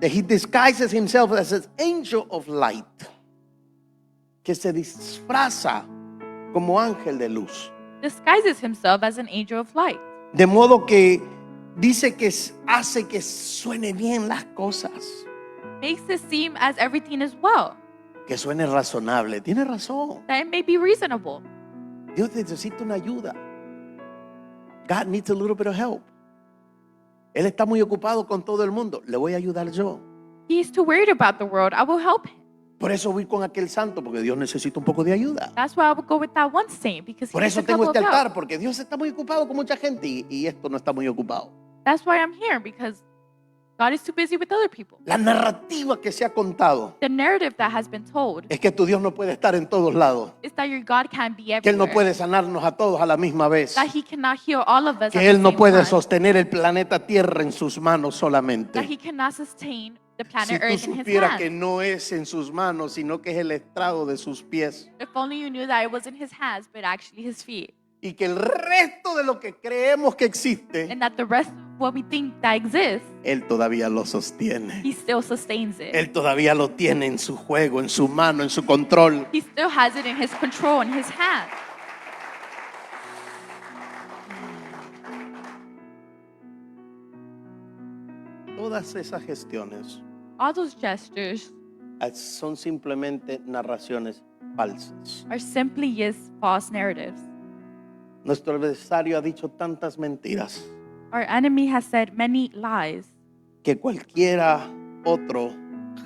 That he disguises himself as an angel of light. Que se disfraza como ángel de luz. disguises himself as an angel of light. De modo que dice que hace que suene bien las cosas. Makes it seem as everything is well. Que suene razonable. Tiene razón. That it may be reasonable. Dios necesita una ayuda. God needs a little bit of help. Él está muy ocupado con todo el mundo. Le voy a ayudar yo. He's too worried about the world. I will help him. Por eso voy con aquel santo, porque Dios necesita un poco de ayuda. That's why I will go with that one saint, because he Por needs eso a tengo couple este of altar, help. porque Dios está muy ocupado con mucha gente y esto no está muy ocupado. That's why I'm here, because God is too busy with other people. La narrativa que se ha contado The narrative that has been told es que tu Dios no puede estar en todos lados, is that your God can't be que Él no everywhere. puede sanarnos a todos a la misma vez, That He cannot heal all of us at que the Él no same puede time. sostener el planeta Tierra en sus manos That solamente. He cannot sustain the Si planet tú Earth in His supieras que hands. no es en sus manos, sino que es el estrado de sus pies, If only you knew that it was in His hands, but actually His feet. y que el resto de lo que creemos que existe, And that the rest of what we think that exists, Él todavía lo sostiene. He still sustains it. Él todavía lo tiene en su juego, en su mano, en su control. He still has it in His control, in His hands. Todas esas gestiones All those gestures son simplemente narraciones falsas. are simply just false narratives. Nuestro adversario ha dicho tantas mentiras Our enemy has said many lies que cualquiera otro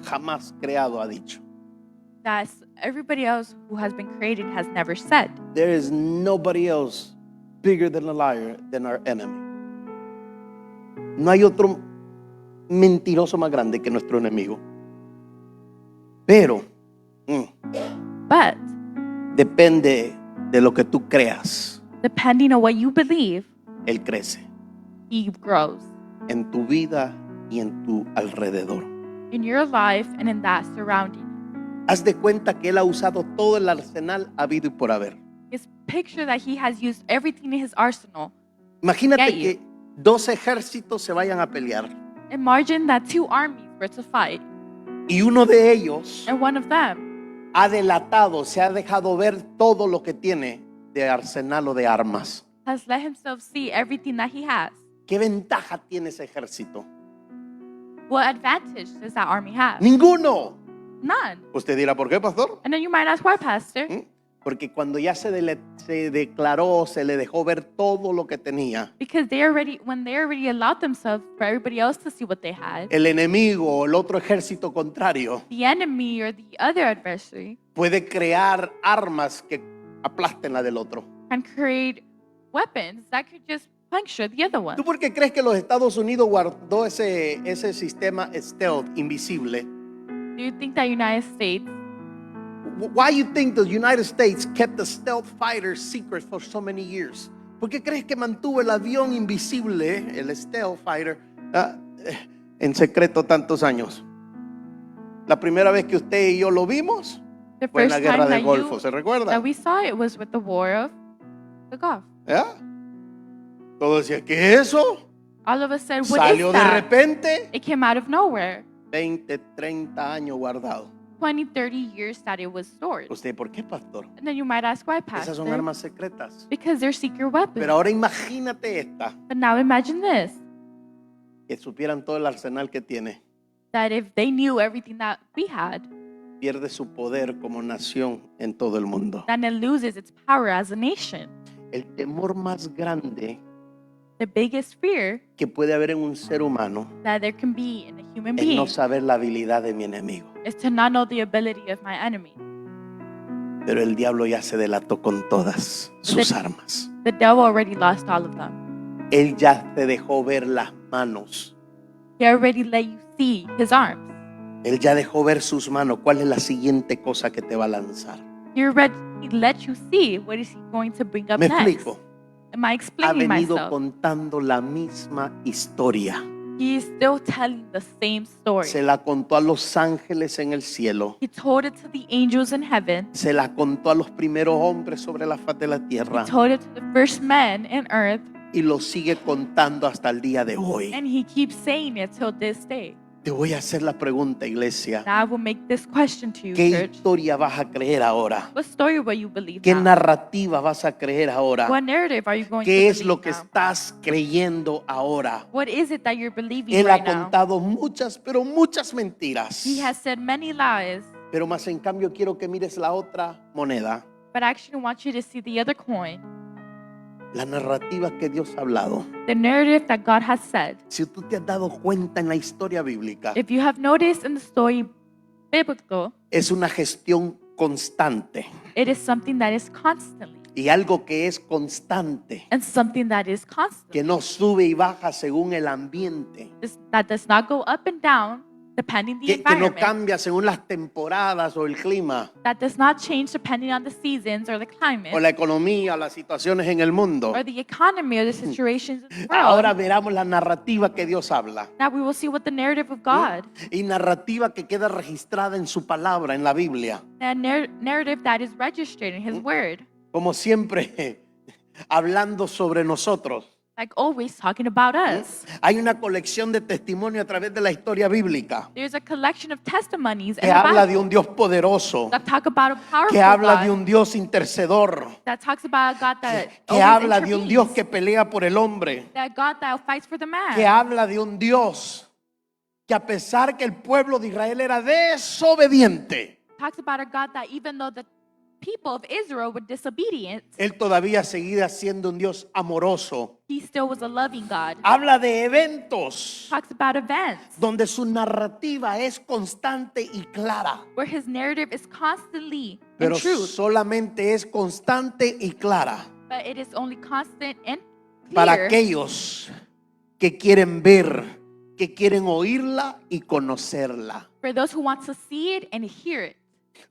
jamás creado ha dicho. that everybody else who has been created has never said. There is nobody else bigger than a liar than our enemy. No hay otro mentiroso más grande que nuestro enemigo. Pero But depende de lo que tú creas. depending on what you believe, Él crece He grows en tu vida y en tu alrededor. in your life and in that surrounding. Haz de cuenta que Él ha usado todo el arsenal habido y por haber. His picture that He has used everything in His arsenal. Imagínate Get you. que dos ejércitos se vayan a pelear Imagine that two armies were to fight, y uno de ellos and one of them ha delatado, se ha dejado ver todo lo que tiene de arsenal o de armas. has let himself see everything that he has. ¿Qué ventaja tiene ese ejército? What advantage does that army have? Ninguno. None. Usted dirá, ¿por qué, pastor? And then you might ask, why, Pastor? Porque cuando ya se declaró, se le dejó ver todo lo que tenía, Because when they already allowed themselves for everybody else to see what they had, el enemigo o el otro ejército contrario the enemy or the other adversary puede crear armas que aplasten la del otro. can create weapons that could just puncture the other one. ¿Tú por qué crees que los Estados Unidos guardó ese sistema stealth invisible? Do you think that United States, Why you think the United States kept the stealth fighter secret for so many years? ¿Por qué crees que mantuvo el avión invisible, el stealth fighter, en secreto tantos años? La primera vez que usted y yo lo vimos the fue en first la guerra time del Golfo, ¿se recuerda? that we saw it was with the war of the Gulf. ¿Ya? Todos decían, ¿qué es eso? All of us said, what Salió is de that? repente, It came out of nowhere. 20, 30 años guardado. 20, 30 years that it was stored. Usted, ¿por qué, pastor? And then you might ask, why, Esas son Pastor? armas secretas. Because they're secret weapons. Pero ahora imagínate esta, But now imagine this, que supieran todo el arsenal que tiene. that if they knew everything that we had, Pierde su poder como nación en todo el mundo. then it loses its power as a nation. El temor más grande The biggest fear que puede haber en un ser humano that there can be in a human es being no saber la habilidad de mi enemigo. is to not know the ability of my enemy. Pero el diablo ya se delató con todas sus armas. The devil already lost all of them. Él ya te dejó ver las manos. He already let you see his arms. Él ya dejó ver sus manos. ¿Cuál es la siguiente cosa que te va a lanzar? He let you see what is he going to bring up Me next. explico. Am I Ha explaining venido myself? contando la misma historia. He is still telling the same story. Se la contó a los ángeles en el cielo. He told it to the angels in heaven. Se la contó a los primeros hombres sobre la faz de la He tierra. told it to the first men in earth. Y lo sigue contando hasta el día de hoy. And he keeps saying it till this day. Te voy a hacer la pregunta, iglesia. Now I will make this question to you, ¿Qué church. historia vas a creer ahora? What story will you believe ¿Qué now? narrativa vas a creer ahora? What narrative are you going to ¿Qué es believe lo que now? estás creyendo ahora? What is it that you're believing Él ha right now? contado muchas, pero muchas mentiras. He has said many lies, Pero más en cambio quiero que mires la otra moneda. but I actually want you to see the other coin, La narrativa que Dios ha hablado. the narrative that God has said. Si tú te has dado cuenta en la historia bíblica, If you have noticed in the story biblical, es una gestión constante. it is something that is constantly, Y algo que es constante, and something that is constant. que no sube y baja según el ambiente, That does not go up and down depending the que no environment. cambia según las temporadas o el clima, That does not change depending on the seasons or the climate o la economía, las situaciones en el mundo. or the economy or the situations in the world. Ahora veramos la narrativa que Dios habla. Now we will see what the narrative of God, Y narrativa que queda registrada en su palabra, en la Biblia. a narrative that is registered in His Word, Como siempre, hablando sobre nosotros. like always talking about us. Hay una colección de testimonio a través de la historia bíblica There's a collection of testimonies in que the habla de Bible un Dios poderoso, that talk about a powerful que habla God, de un Dios intercedor, that talks about a God that que always habla de un Dios intervenes, que pelea por el hombre, that God that fights for the man, que habla de un Dios que a pesar que el pueblo de Israel era desobediente, talks about a God that even though the people of Israel were disobedient, Él todavía seguía siendo un Dios amoroso. He still was a loving God. Habla de eventos Talks about events donde su narrativa es constante y clara, where His narrative is constantly in pero truth, solamente es constante y clara but it is only constant and para clear aquellos que quieren ver, que quieren oírla y conocerla. for those who want to see it and hear it.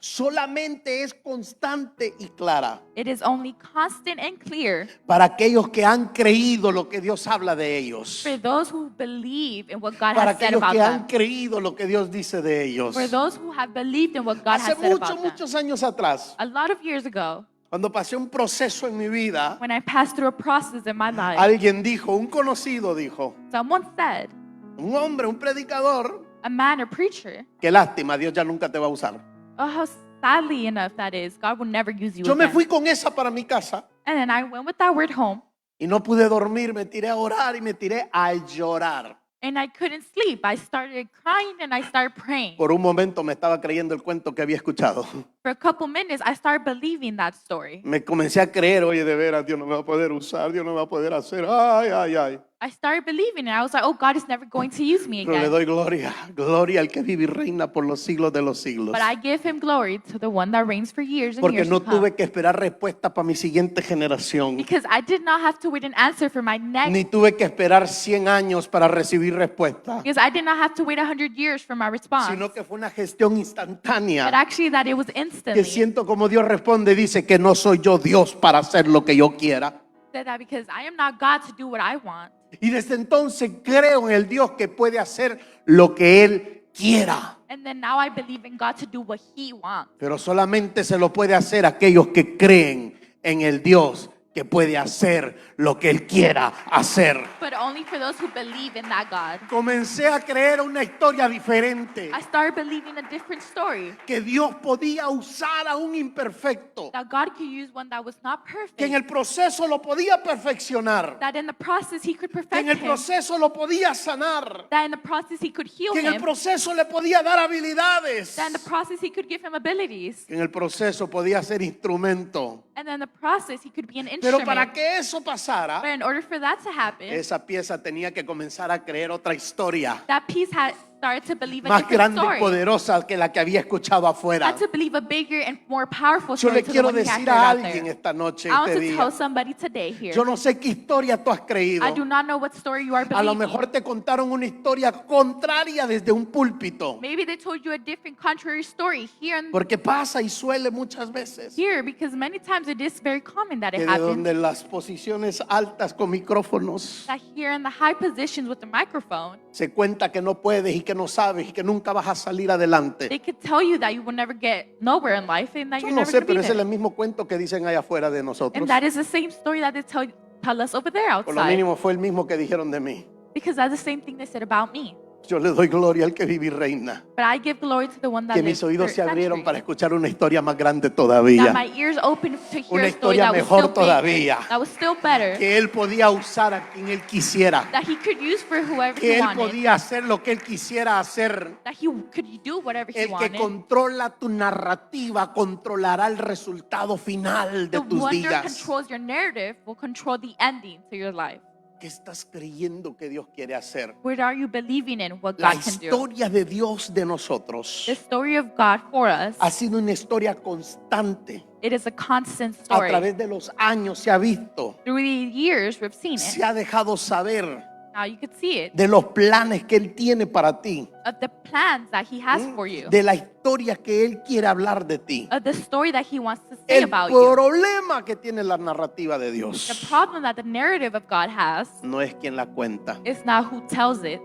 Solamente es constante y clara It is only constant and clear para aquellos que han creído lo que Dios habla de ellos, for those who believe in what God para has said aquellos about que han them, creído lo que Dios dice de ellos. for those who have believed in what God Hace has said about them. muchos años atrás, A lot of years ago, cuando pasé un proceso en mi vida, when I passed through a process in my life, alguien dijo, un conocido dijo, someone said, un hombre, un predicador, a man or preacher, qué lástima, Dios ya nunca te va a usar. oh, how sadly enough that is, God will never use you Yo me again. fui con esa para mi casa And then I went with that word home, y no pude dormir, me tiré a orar y me tiré a llorar. and I couldn't sleep. I started crying and I started praying. Por un momento me estaba creyendo el cuento que había escuchado. For a couple minutes, I started believing that story. Me comencé a creer, oye, de veras, Dios no me va a poder usar, Dios no me va a poder hacer, ay, ay, ay. I started believing it. I was like, oh, God is never going to use me Pero le again. doy gloria, gloria al que vive y reina por los siglos de los siglos. But I give Him glory to the one that reigns for years and Porque years no to come. tuve que esperar respuesta para mi siguiente generación, Because I did not have to wait an answer for my next. ni tuve que esperar 100 años para recibir respuesta, Because I did not have to wait 100 years for my response. sino que fue una gestión But instantánea. actually that it was Que instantly. siento como Dios responde, dice que no soy yo Dios para hacer lo que yo quiera. Said that because I am not God to do what I want. Y desde entonces creo en el Dios que puede hacer lo que Él quiera. And then now I believe in God to do what He wants. Pero solamente se lo puede hacer aquellos que creen en el Dios que puede hacer lo que Él quiera hacer. but only for those who believe in that God. Comencé a creer una historia diferente, I started believing a different story, que Dios podía usar a un imperfecto, that God could use one that was not que en perfect, el proceso lo podía perfeccionar, that in the process He could que perfect en el him, proceso lo podía sanar, that in the process He could heal que en el him, proceso le podía dar habilidades, that in the process He could give him abilities, que en el proceso podía ser instrumento. and then in the process He could be an Pero para instrument. que eso pasara, But in order for that to happen, esa pieza tenía que comenzar a creer otra historia that piece had started to believe a más different grande y story. poderosa que la que había escuchado afuera. Had to believe a bigger and more powerful Yo story le to the quiero one he had decir heard a out alguien there. esta noche, I want este to día, tell somebody today here. yo no sé qué historia tú has creído. I do not know what story you are A lo believing. mejor te contaron una historia contraria desde un púlpito, Maybe they told you a different contrary story porque pasa y suele muchas veces here, because many times it is very common that que it de happens. donde las posiciones altas con micrófonos That here in the high positions with the microphone, se cuenta que no puedes y que no sabes y que nunca vas a salir adelante. they could tell you that you will never get nowhere in life and that Yo you're no never sé, going to pero be ese es el there. mismo cuento que dicen allá afuera de nosotros. And that is the same story that they tell us over there Por lo outside. mínimo fue el mismo que dijeron de mí. Because that's the same thing they said about me. Yo le doy gloria al que vive y reina. But I give glory to the one that Que lives mis oídos for se abrieron centuries. para escuchar una historia más grande That todavía. my ears opened to hear Una a story historia that was mejor still todavía. bigger, that was still better, Que Él podía usar a quien Él quisiera. that He could use for whoever Que He Él wanted, podía hacer lo que Él quisiera hacer. that He could do whatever He El que wanted. controla tu narrativa controlará el resultado final de The tus one that días. controls your narrative will control the ending to your life. ¿Qué estás creyendo que Dios quiere hacer? What are you believing in what La God can do? historia de Dios de nosotros The story of God for us, ha sido una historia constante. it is a constant A story. través de los años se ha visto, Through the years, we've seen se it. ha dejado saber Now you could see it, de los planes que Él tiene para ti, of the plans that He has for you, de la historia que Él quiere hablar de ti. of the story that He wants to say El about you. problema que tiene la narrativa de The Dios problem that the narrative of God has no es quien la cuenta, is not who tells it,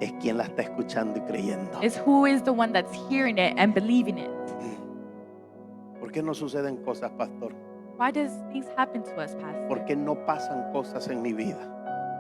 es quien la está escuchando y creyendo. is who is the one that's hearing it and believing it. ¿Por qué no suceden cosas, pastor? Why does things happen to us, Pastor? ¿Por qué no pasan cosas en mi vida?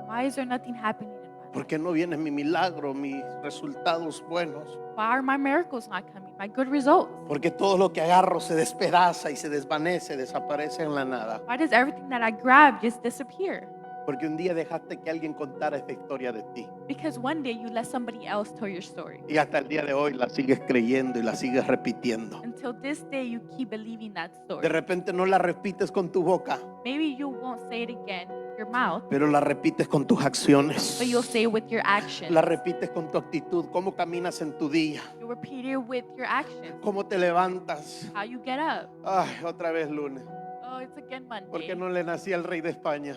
Why is there nothing happening in my life? ¿Por qué no viene mi milagro, mis resultados buenos? Why are my miracles not coming? My good results? Porque todo lo que agarro se despedaza y se desvanece, desaparece en la nada. Why does everything that I grab just disappear? Porque un día dejaste que alguien contara esta historia de ti. Because one day you let somebody else tell your story. Y hasta el día de hoy la sigues creyendo y la sigues repitiendo. Until this day you keep believing that story. De repente no la repites con tu boca, Maybe you won't say it again with your mouth, pero la repites con tus acciones. but you'll say it with your actions. La repites con tu actitud, cómo caminas en tu día, You repeat it with your actions. cómo te levantas. How you get up. Ay, otra vez lunes. Oh, it's again ¿Por qué Monday. no le nací al rey de España?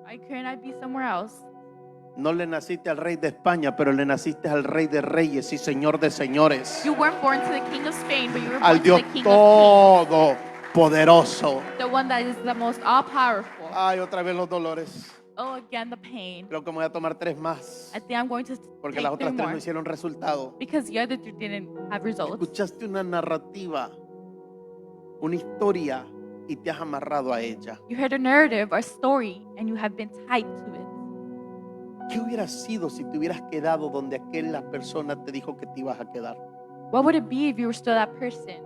Why couldn't I be somewhere else? No le naciste al rey de España, pero le naciste al rey de reyes y señor de señores. You weren't born to the King of Spain, but you were born Al to Dios the King of todopoderoso. Kings, the one that is the most all-powerful. Ay, otra vez los dolores. Oh, again the pain. Creo que me voy a tomar 3 más. I think I'm going to Porque take las otras 3 3 no more hicieron resultado. because the other 3 didn't have results. Escuchaste una narrativa, una historia y te has amarrado a ella. You heard a narrative, a story, and you have been tied to it. ¿Qué hubiera sido si te hubieras quedado donde aquella persona te dijo que te ibas a quedar? What would it be if you were still that person?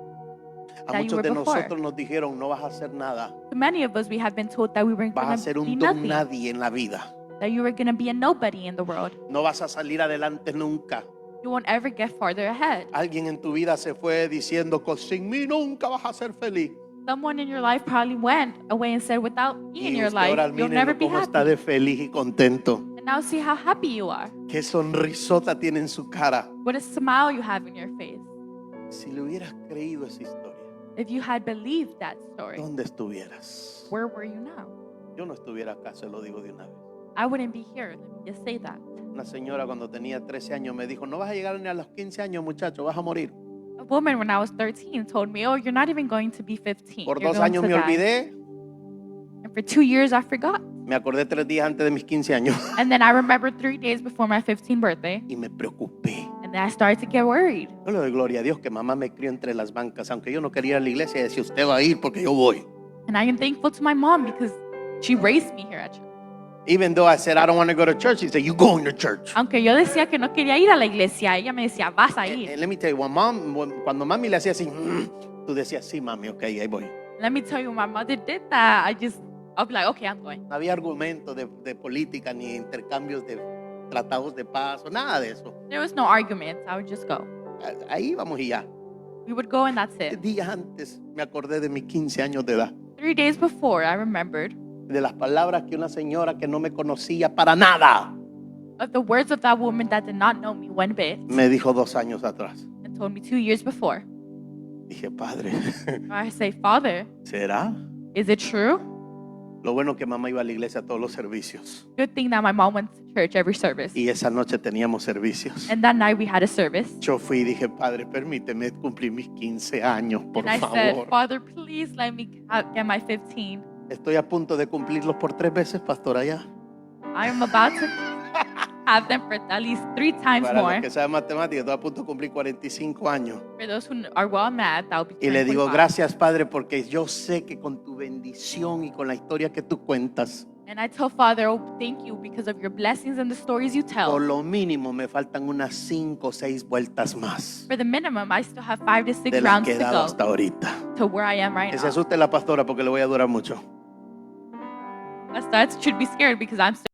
A That you muchos were de before. nosotros nos dijeron, no vas a hacer nada, To many of us, we have been told that we weren't vas a going ser to be un don nothing, nadie en la vida, that you were going to be a nobody in the world. no vas a salir adelante nunca. You won't ever get farther ahead. Alguien en tu vida se fue diciendo que sin mí nunca vas a ser feliz. Someone in your life probably went away and said, without me in Y your usted ahora life, you'll never mírenlo be cómo está happy. de feliz y contento. And now see how happy you are. Qué sonrisota tiene en su cara. What a smile you have in your face. Si le hubieras creído esa historia, If you had believed that story, ¿dónde estuvieras? where were you now? Yo no estuviera acá, se lo digo de una vez. I wouldn't be here. Let me just say that. Una señora cuando tenía 13 años me dijo, no vas a llegar ni a los 15 años, muchacho, vas a morir. A woman when I was 13 told me, oh, you're not even going to be 15. Por You're 2 going años to me die." olvidé, And for 2 years, I forgot. me acordé 3 días antes de mis 15 años And then I remembered 3 days before my 15th birthday. y me preocupé. And then I started to get worried. Yo le doy gloria a Dios que mamá me crió entre las bancas, aunque yo no quería ir a la iglesia, decía usted va a ir porque yo voy. And I am thankful to my mom because She raised me here at church. Even though I said I don't want to go to church, she said, "You going to church." Aunque yo decía que no quería ir a la iglesia, ella me decía, vas a ir. And let me tell you, cuando mami le hacía así, tú decías, sí, mami, ok, ahí voy. Let me tell you, my mother did that. I'll be like, okay, I'm going. No había argumentos de política ni intercambios de tratados de paz o nada de eso. There was no argument. I would just go. Ahí vamos y ya. We would go and that's it. Días antes me acordé de mis 15 años de edad, 3 days before, I remembered de las palabras que una señora que no me conocía para nada of the words of that woman that did not know me one bit me dijo 2 años atrás. and told me 2 years before. Dije, Padre, I say, Father, ¿será? is it true? Lo bueno que mamá iba a la iglesia a todos los servicios. Good thing that my mom went to church every service. Y esa noche teníamos servicios. And that night we had a service. Yo fui y dije, Padre, permíteme cumplir mis 15 años, por And I said, favor. Father, please let me get my 15. Estoy a punto de cumplirlos por 3 veces, pastor, allá. I am about to have them for at least 3 times Para more. los que saben matemáticas, estoy a punto de cumplir 45 años. For those who are well at math, that will be Y le digo, 25. gracias, Padre, porque yo sé que con tu bendición y con la historia que tú cuentas, And I tell Father, oh, thank you because of your blessings and the stories you por tell. lo mínimo me faltan unas 5 o 6 vueltas más For the minimum, I still have 5 to 6 de las rounds que he to dado go hasta ahorita. to where I am right Que se now. asuste la pastora porque le voy a durar mucho. That should be scared because I'm still